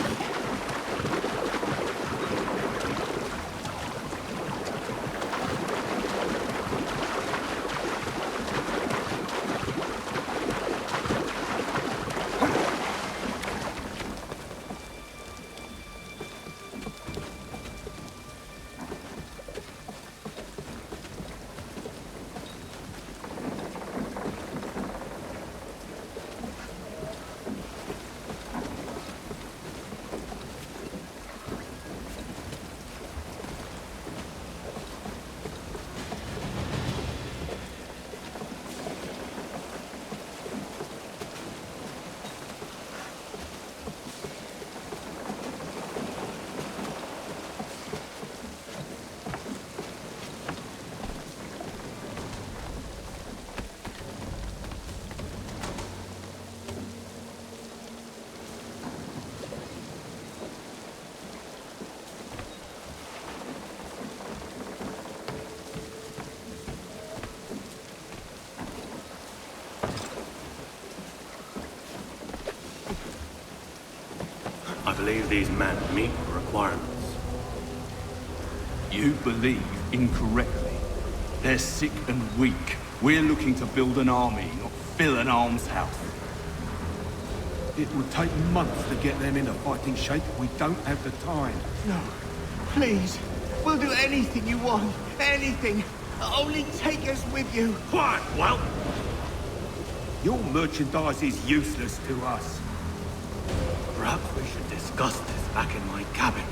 I believe these men meet the requirements. You believe incorrectly. They're sick and weak. We're looking to build an army, not fill an almshouse. It would take months to get them into fighting shape. We don't have the time. No. Please. We'll do anything you want. Anything. Only take us with you. Quiet, well. Your merchandise is useless to us. Perhaps we should discuss this back in my cabin.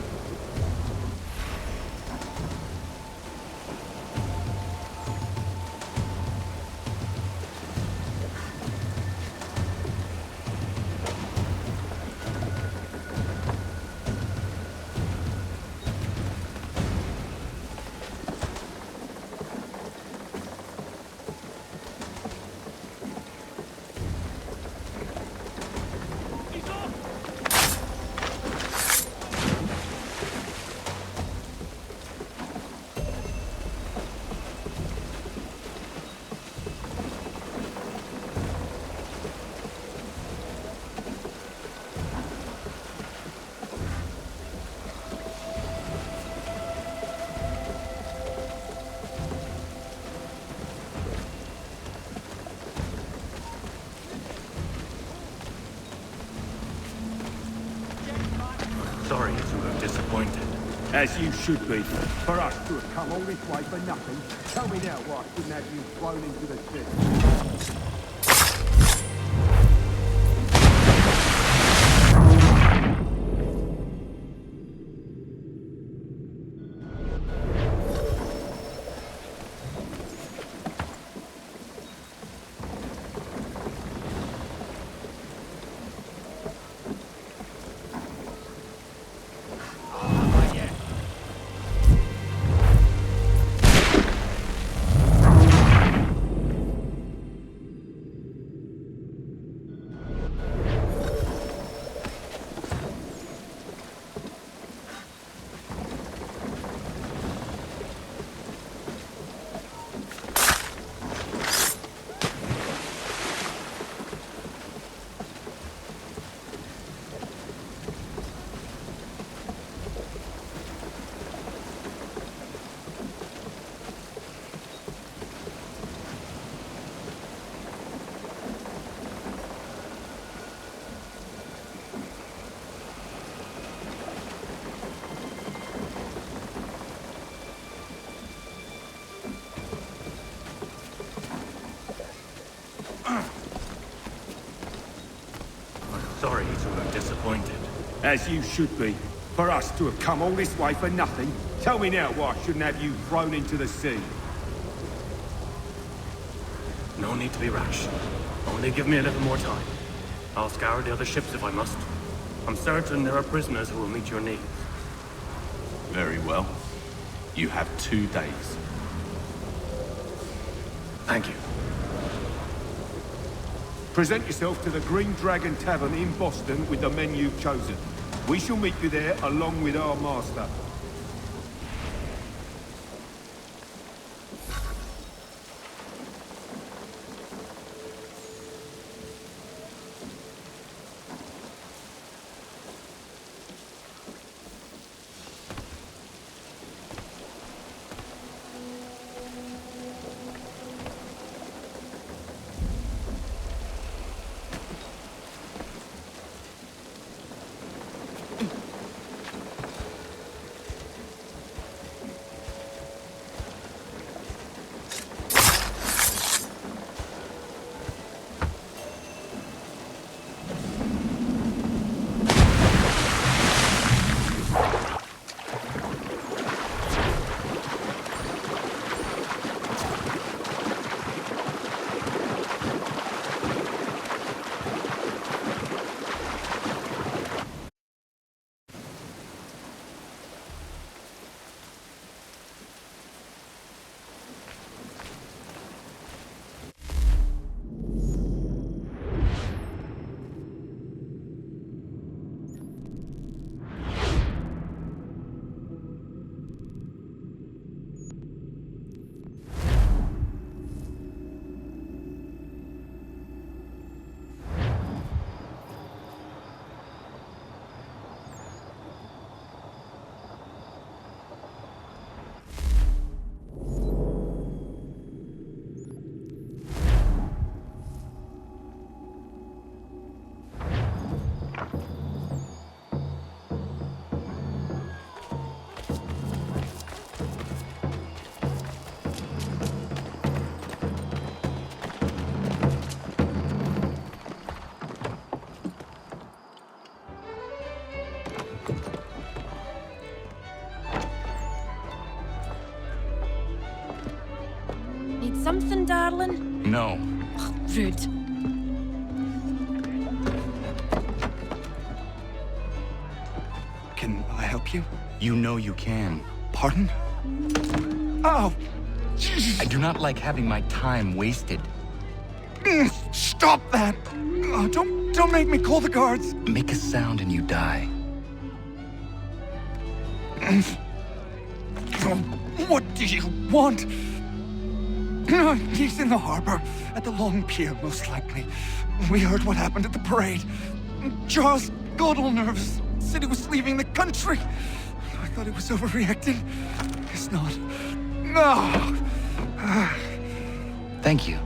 Sorry to have disappointed. As you should be. For us to have come all this way for nothing. Tell me now why I shouldn't have you thrown into the sea. Sorry to have disappointed. As you should be. For us to have come all this way for nothing. Tell me now why I shouldn't have you thrown into the sea. No need to be rash. Only give me a little more time. I'll scour the other ships if I must. I'm certain there are prisoners who will meet your needs. Very well. You have 2 days. Thank you. Present yourself to the Green Dragon Tavern in Boston with the men you've chosen. We shall meet you there along with our master. something, darling? No. Ugh, rude. Can I help you? You know you can. Pardon? Oh! I do not like having my time wasted. Stop that! Oh, don't make me call the guards! Make a sound and you die. What do you want? He's in the harbor, at the Long Pier, most likely. We heard what happened at the parade. Charles got all nervous, said he was leaving the country. I thought he was overreacting. It's not. No! Thank you.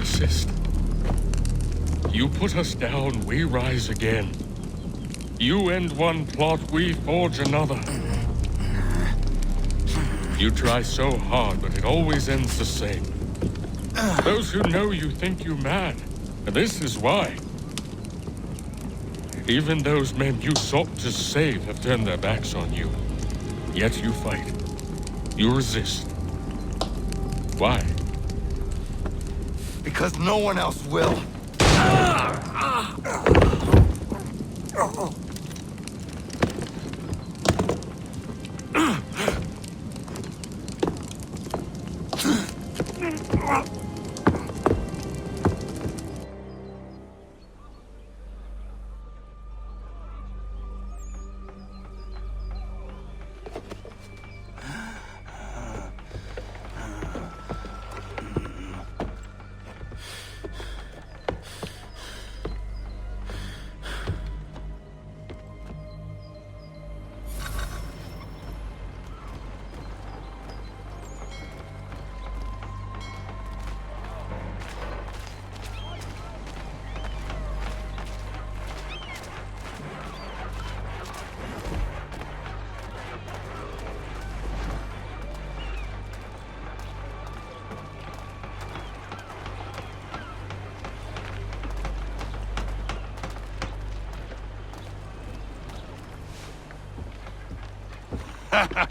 persist. You put us down, we rise again. You end one plot, we forge another. You try so hard, but it always ends the same. Those who know you think you mad, and this is why. Even those men you sought to save have turned their backs on you. Yet you fight. You resist. Why? Because no one else will.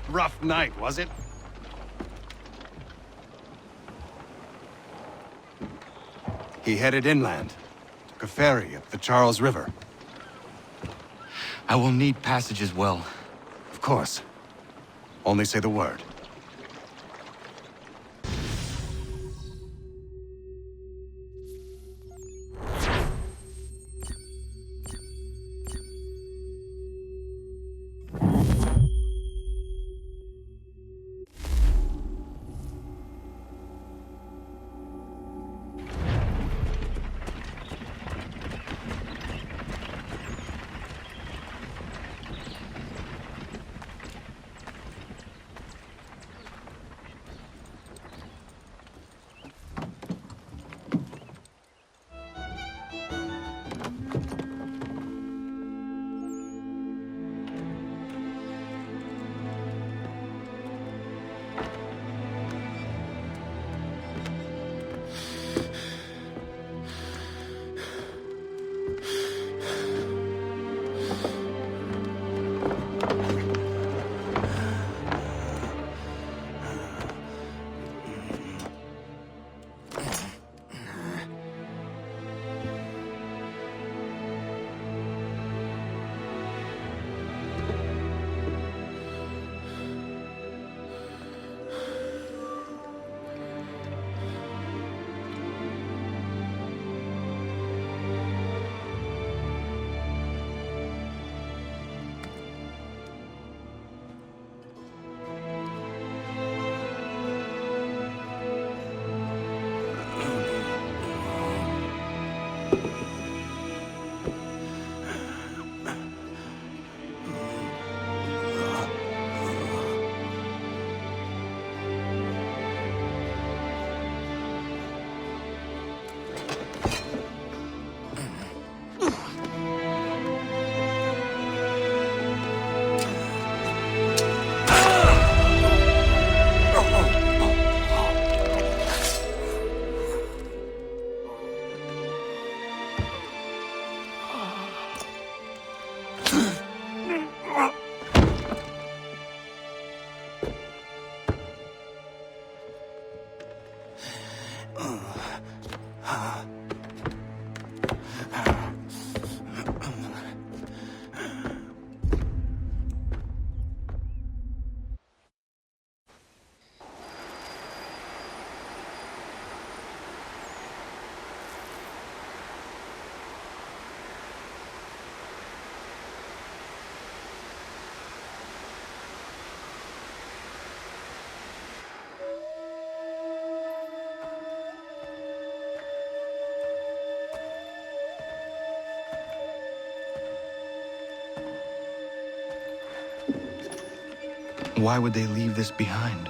Rough night, was it? He headed inland. Took a ferry up the Charles River. I will need passage as well. Of course. Only say the word. Why would they leave this behind?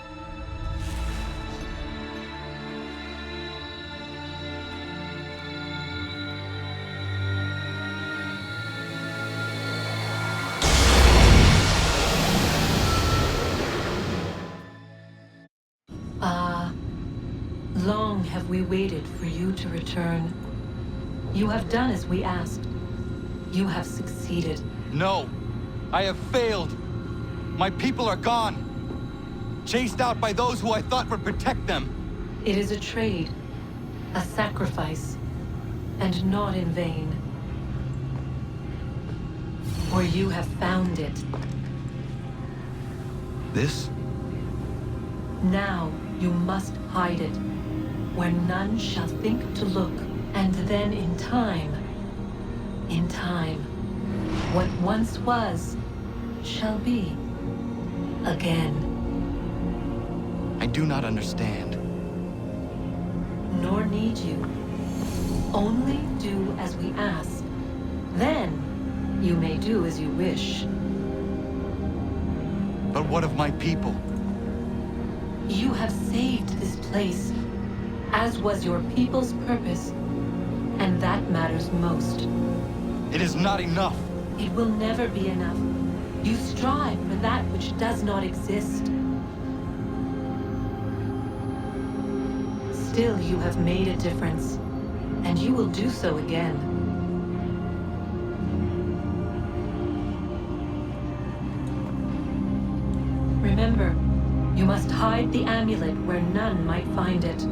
we waited for you to return. You have done as we asked. You have succeeded. No! I have failed! My people are gone! Chased out by those who I thought would protect them! It is a trade, a sacrifice, and not in vain. For you have found it. This? Now you must hide it, where none shall think to look, and then in time, what once was, shall be again. I do not understand. Nor need you. Only do as we ask. Then, you may do as you wish. But what of my people? You have saved this place, as was your people's purpose, and that matters most. It is not enough. It will never be enough. You strive for that which does not exist. Still, you have made a difference, and you will do so again. Remember, you must hide the amulet where none might find it.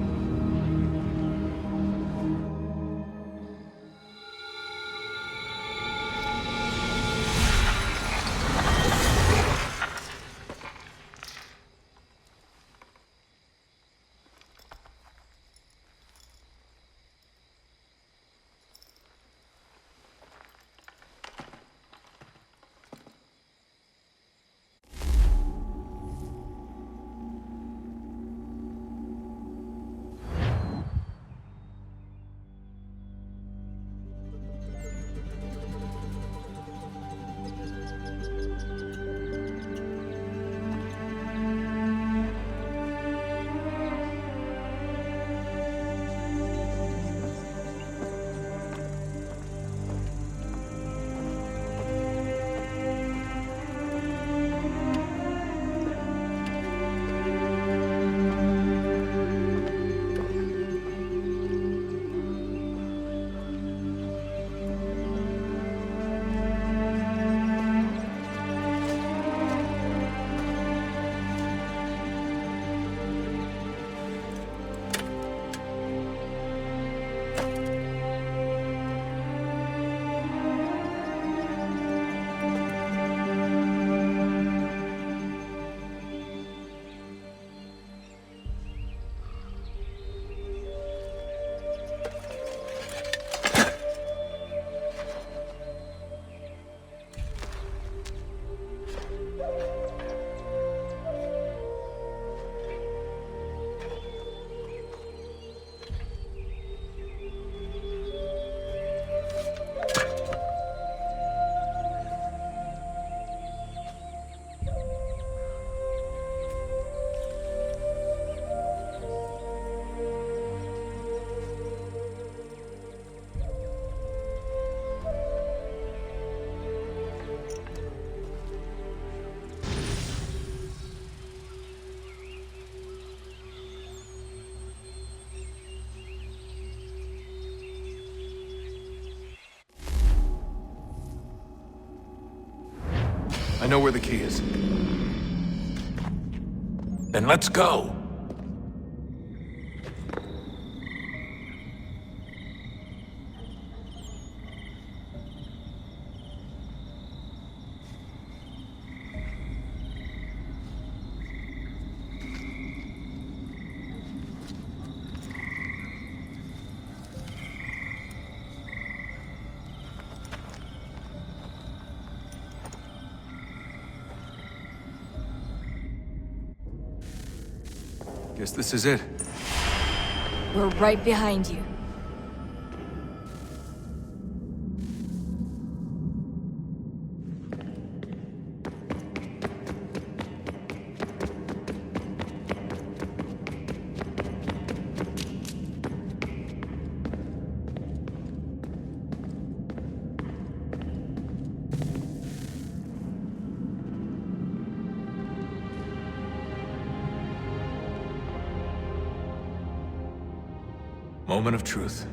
I know where the key is. Then let's go! Guess this is it. We're right behind you. moment of truth.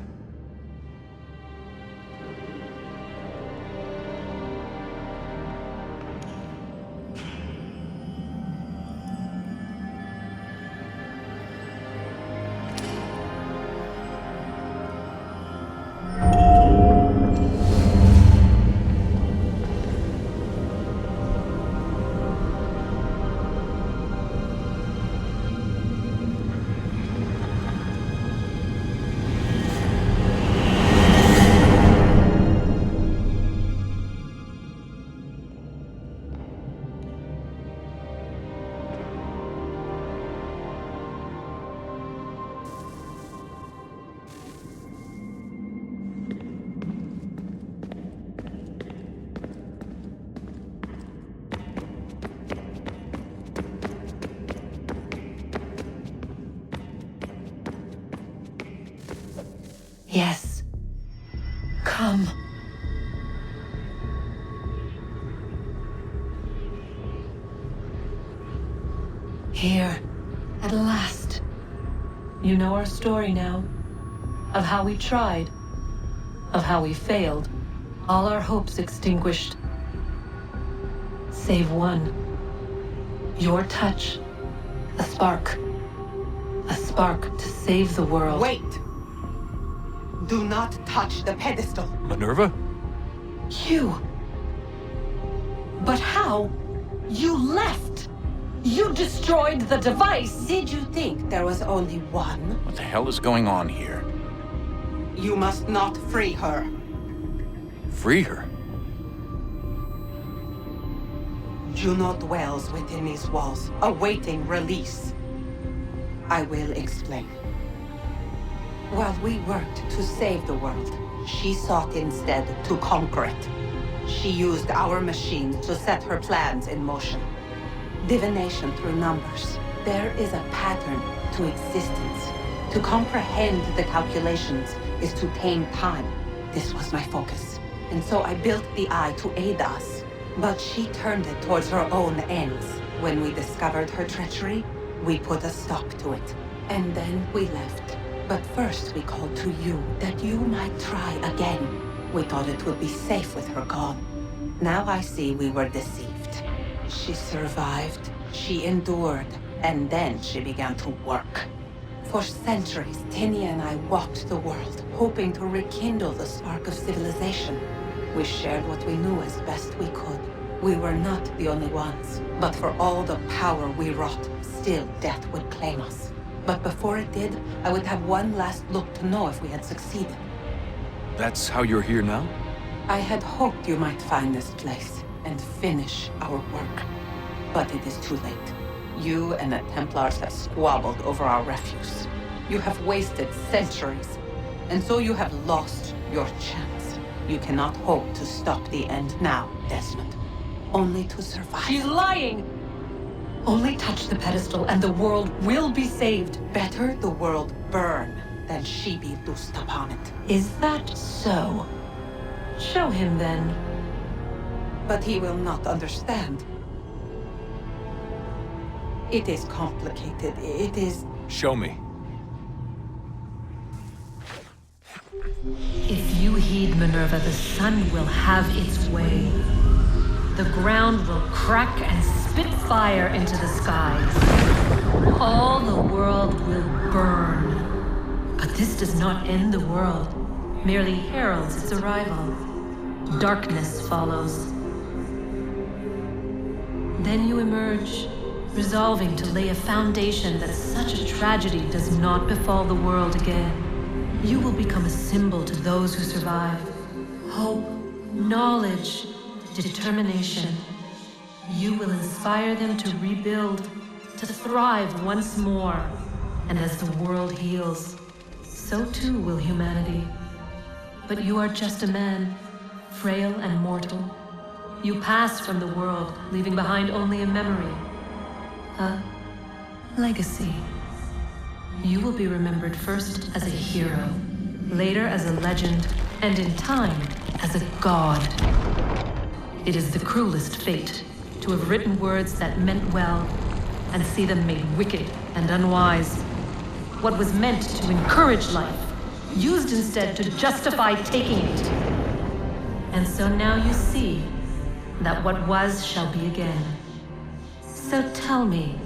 Yes. Come. Here, at last. You know our story now. Of how we tried. Of how we failed. All our hopes extinguished. Save one. Your touch. A spark. A spark to save the world. Wait! Do not touch the pedestal. Minerva? You. But how? You left! You destroyed the device! Did you think there was only one? What the hell is going on here? You must not free her. Free her? Juno dwells within these walls, awaiting release. I will explain. While we worked to save the world, she sought instead to conquer it. She used our machine to set her plans in motion. Divination through numbers. There is a pattern to existence. To comprehend the calculations is to tame time. This was my focus. And so I built the eye to aid us. But she turned it towards her own ends. When we discovered her treachery, we put a stop to it. And then we left. But first we called to you, that you might try again. We thought it would be safe with her gone. Now I see we were deceived. She survived, she endured, and then she began to work. For centuries, Tinia and I walked the world, hoping to rekindle the spark of civilization. We shared what we knew as best we could. We were not the only ones, but for all the power we wrought, still death would claim us. But before it did, I would have one last look to know if we had succeeded. That's how you're here now? I had hoped you might find this place and finish our work. But it is too late. You and the Templars have squabbled over our refuse. You have wasted centuries, and so you have lost your chance. You cannot hope to stop the end now, Desmond. Only to survive. She's lying! Only touch the pedestal and the world will be saved. Better the world burn than she be loosed upon it. Is that so? Show him then. But he will not understand. It is complicated. It is... Show me. If you heed Minerva, the sun will have its way. The ground will crack and spit fire into the skies. All the world will burn. But this does not end the world, merely heralds its arrival. Darkness follows. Then you emerge, resolving to lay a foundation that such a tragedy does not befall the world again. You will become a symbol to those who survive. Hope, knowledge, determination. You will inspire them to rebuild, to thrive once more. And as the world heals, so too will humanity. But you are just a man, frail and mortal. You pass from the world, leaving behind only a memory. A legacy. You will be remembered first as a hero, later as a legend, and in time, as a god. It is the cruelest fate, to have written words that meant well, and see them made wicked and unwise. What was meant to encourage life used instead to justify taking it. And so now you see that what was shall be again. So tell me,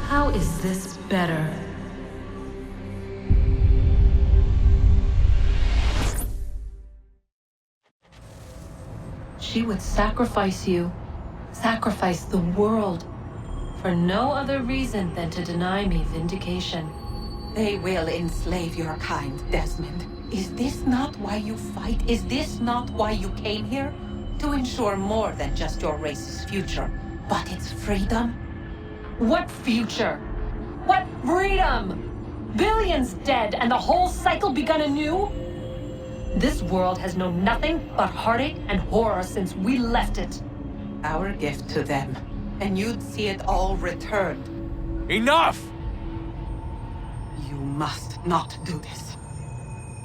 how is this better? She would sacrifice you, sacrifice the world, for no other reason than to deny me vindication. They will enslave your kind, Desmond. Is this not why you fight? Is this not why you came here? To ensure more than just your race's future, but its freedom? What future? What freedom? Billions dead and the whole cycle begun anew? This world has known nothing but heartache and horror since we left it. Our gift to them, and you'd see it all returned. Enough! You must not do this.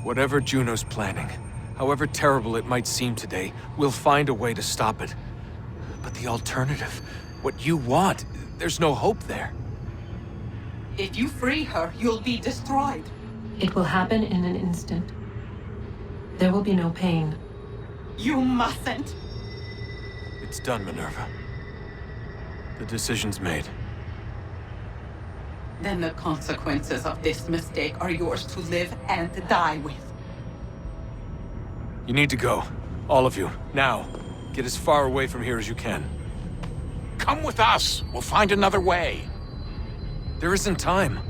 Whatever Juno's planning, however terrible it might seem today, we'll find a way to stop it. But the alternative, what you want, there's no hope there. If you free her, you'll be destroyed. It will happen in an instant. There will be no pain. You mustn't. It's done, Minerva. The decision's made. Then the consequences of this mistake are yours to live and die with. You need to go. All of you. Now. Get as far away from here as you can. Come with us. We'll find another way. There isn't time.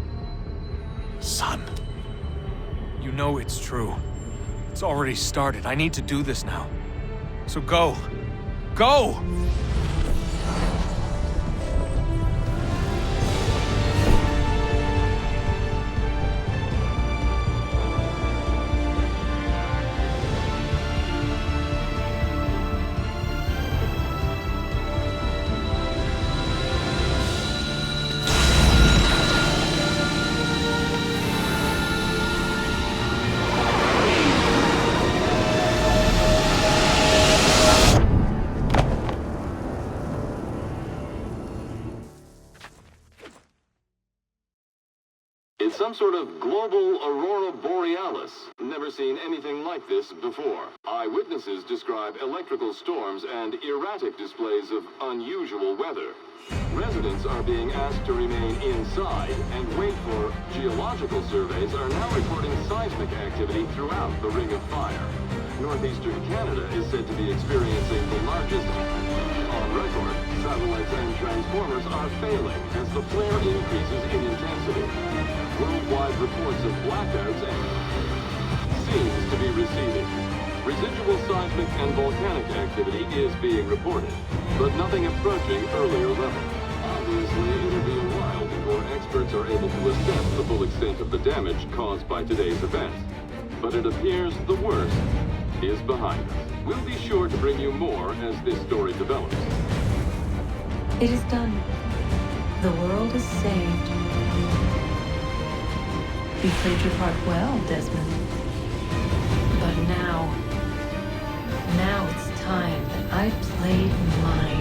Son. You know it's true. It's already started. I need to do this now. So go. Go! It's some sort of global aurora borealis. Never seen anything like this before. Eyewitnesses describe electrical storms and erratic displays of unusual weather. Residents are being asked to remain inside and wait for geological surveys are now reporting seismic activity throughout the Ring of Fire. Northeastern Canada is said to be experiencing the largest on record. Satellites and transformers are failing as the flare increases in intensity. Worldwide reports of blackouts seems to be receding. Residual seismic and volcanic activity is being reported, but nothing approaching earlier levels. Obviously, it'll be a while before experts are able to assess the full extent of the damage caused by today's event. But it appears the worst is behind us. We'll be sure to bring you more as this story develops. It is done. The world is saved. You played your part well, Desmond. But now it's time that I played mine.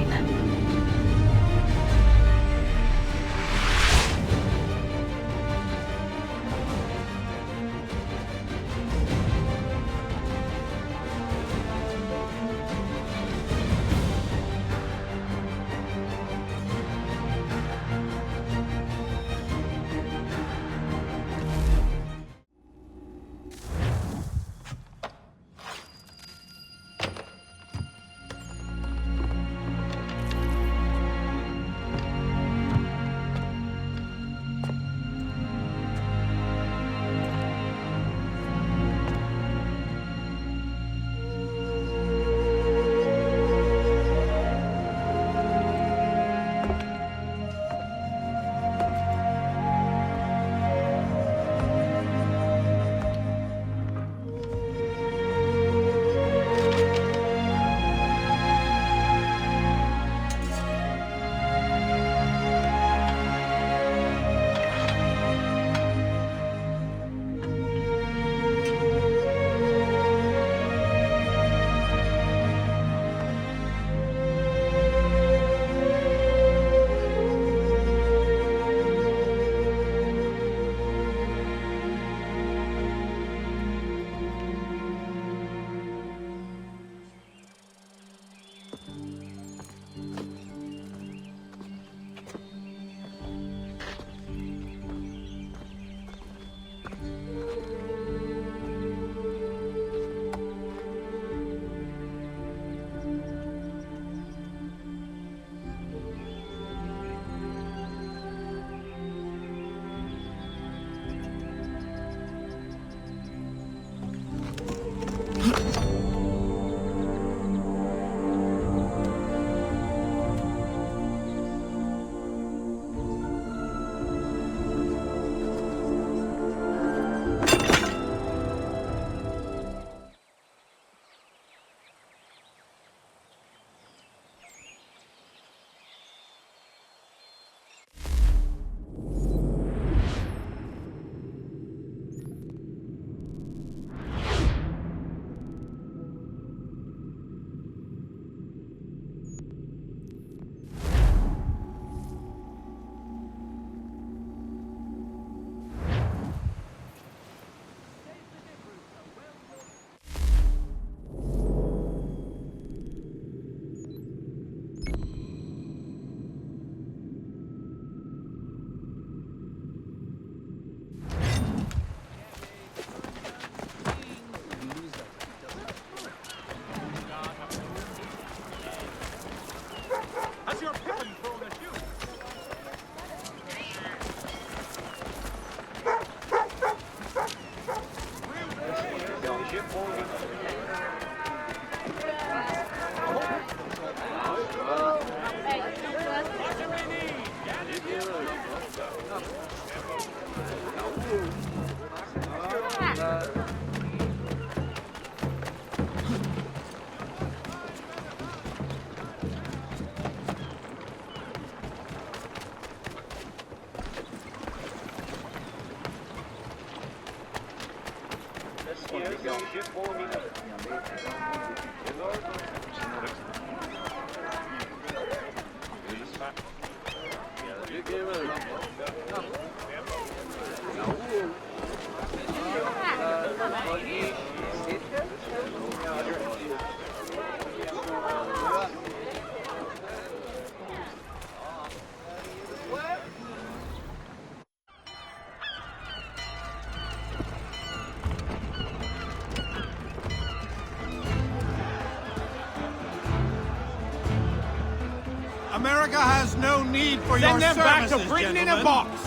America has no need for your Send them back services, to Britain in a gentlemen. box!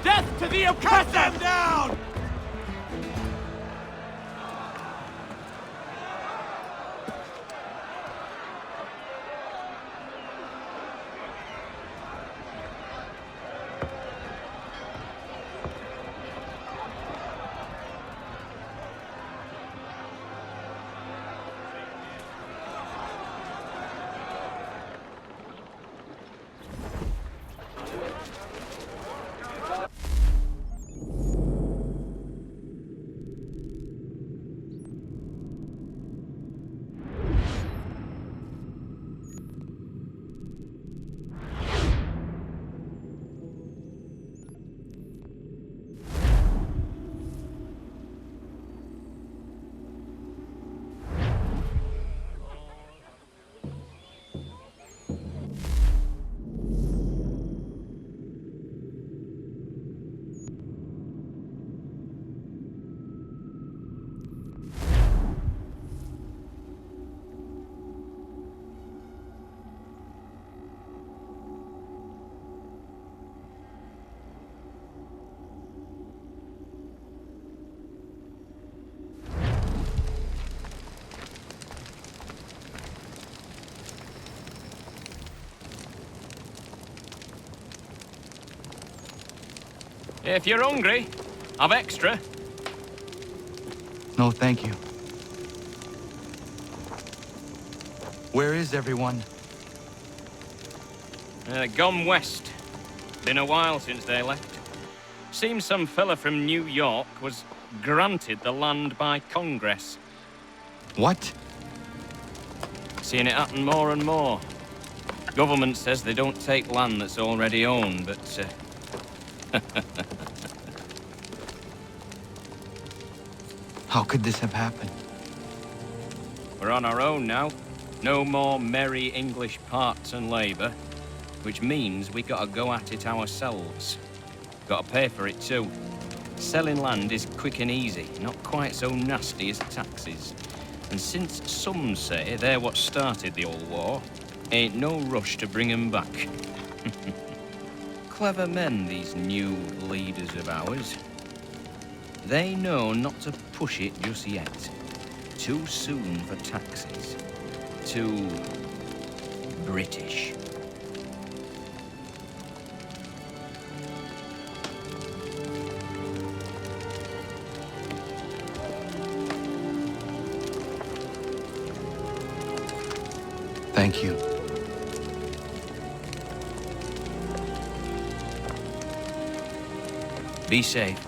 Death to the oppressor! Cut them down! If you're hungry, I've extra. No, thank you. Where is everyone? Gone west. Been a while since they left. Seems some fella from New York was granted the land by Congress. What? Seeing it happen more and more. Government says they don't take land that's already owned, but... How could this have happened? We're on our own now. No more merry English parts and labour, which means we gotta go at it ourselves. Gotta pay for it too. Selling land is quick and easy, not quite so nasty as taxes. And since some say they're what started the old war, ain't no rush to bring 'em back. Clever men, these new leaders of ours. They know not to push it just yet. Too soon for taxes. Too British. Thank you. Be safe.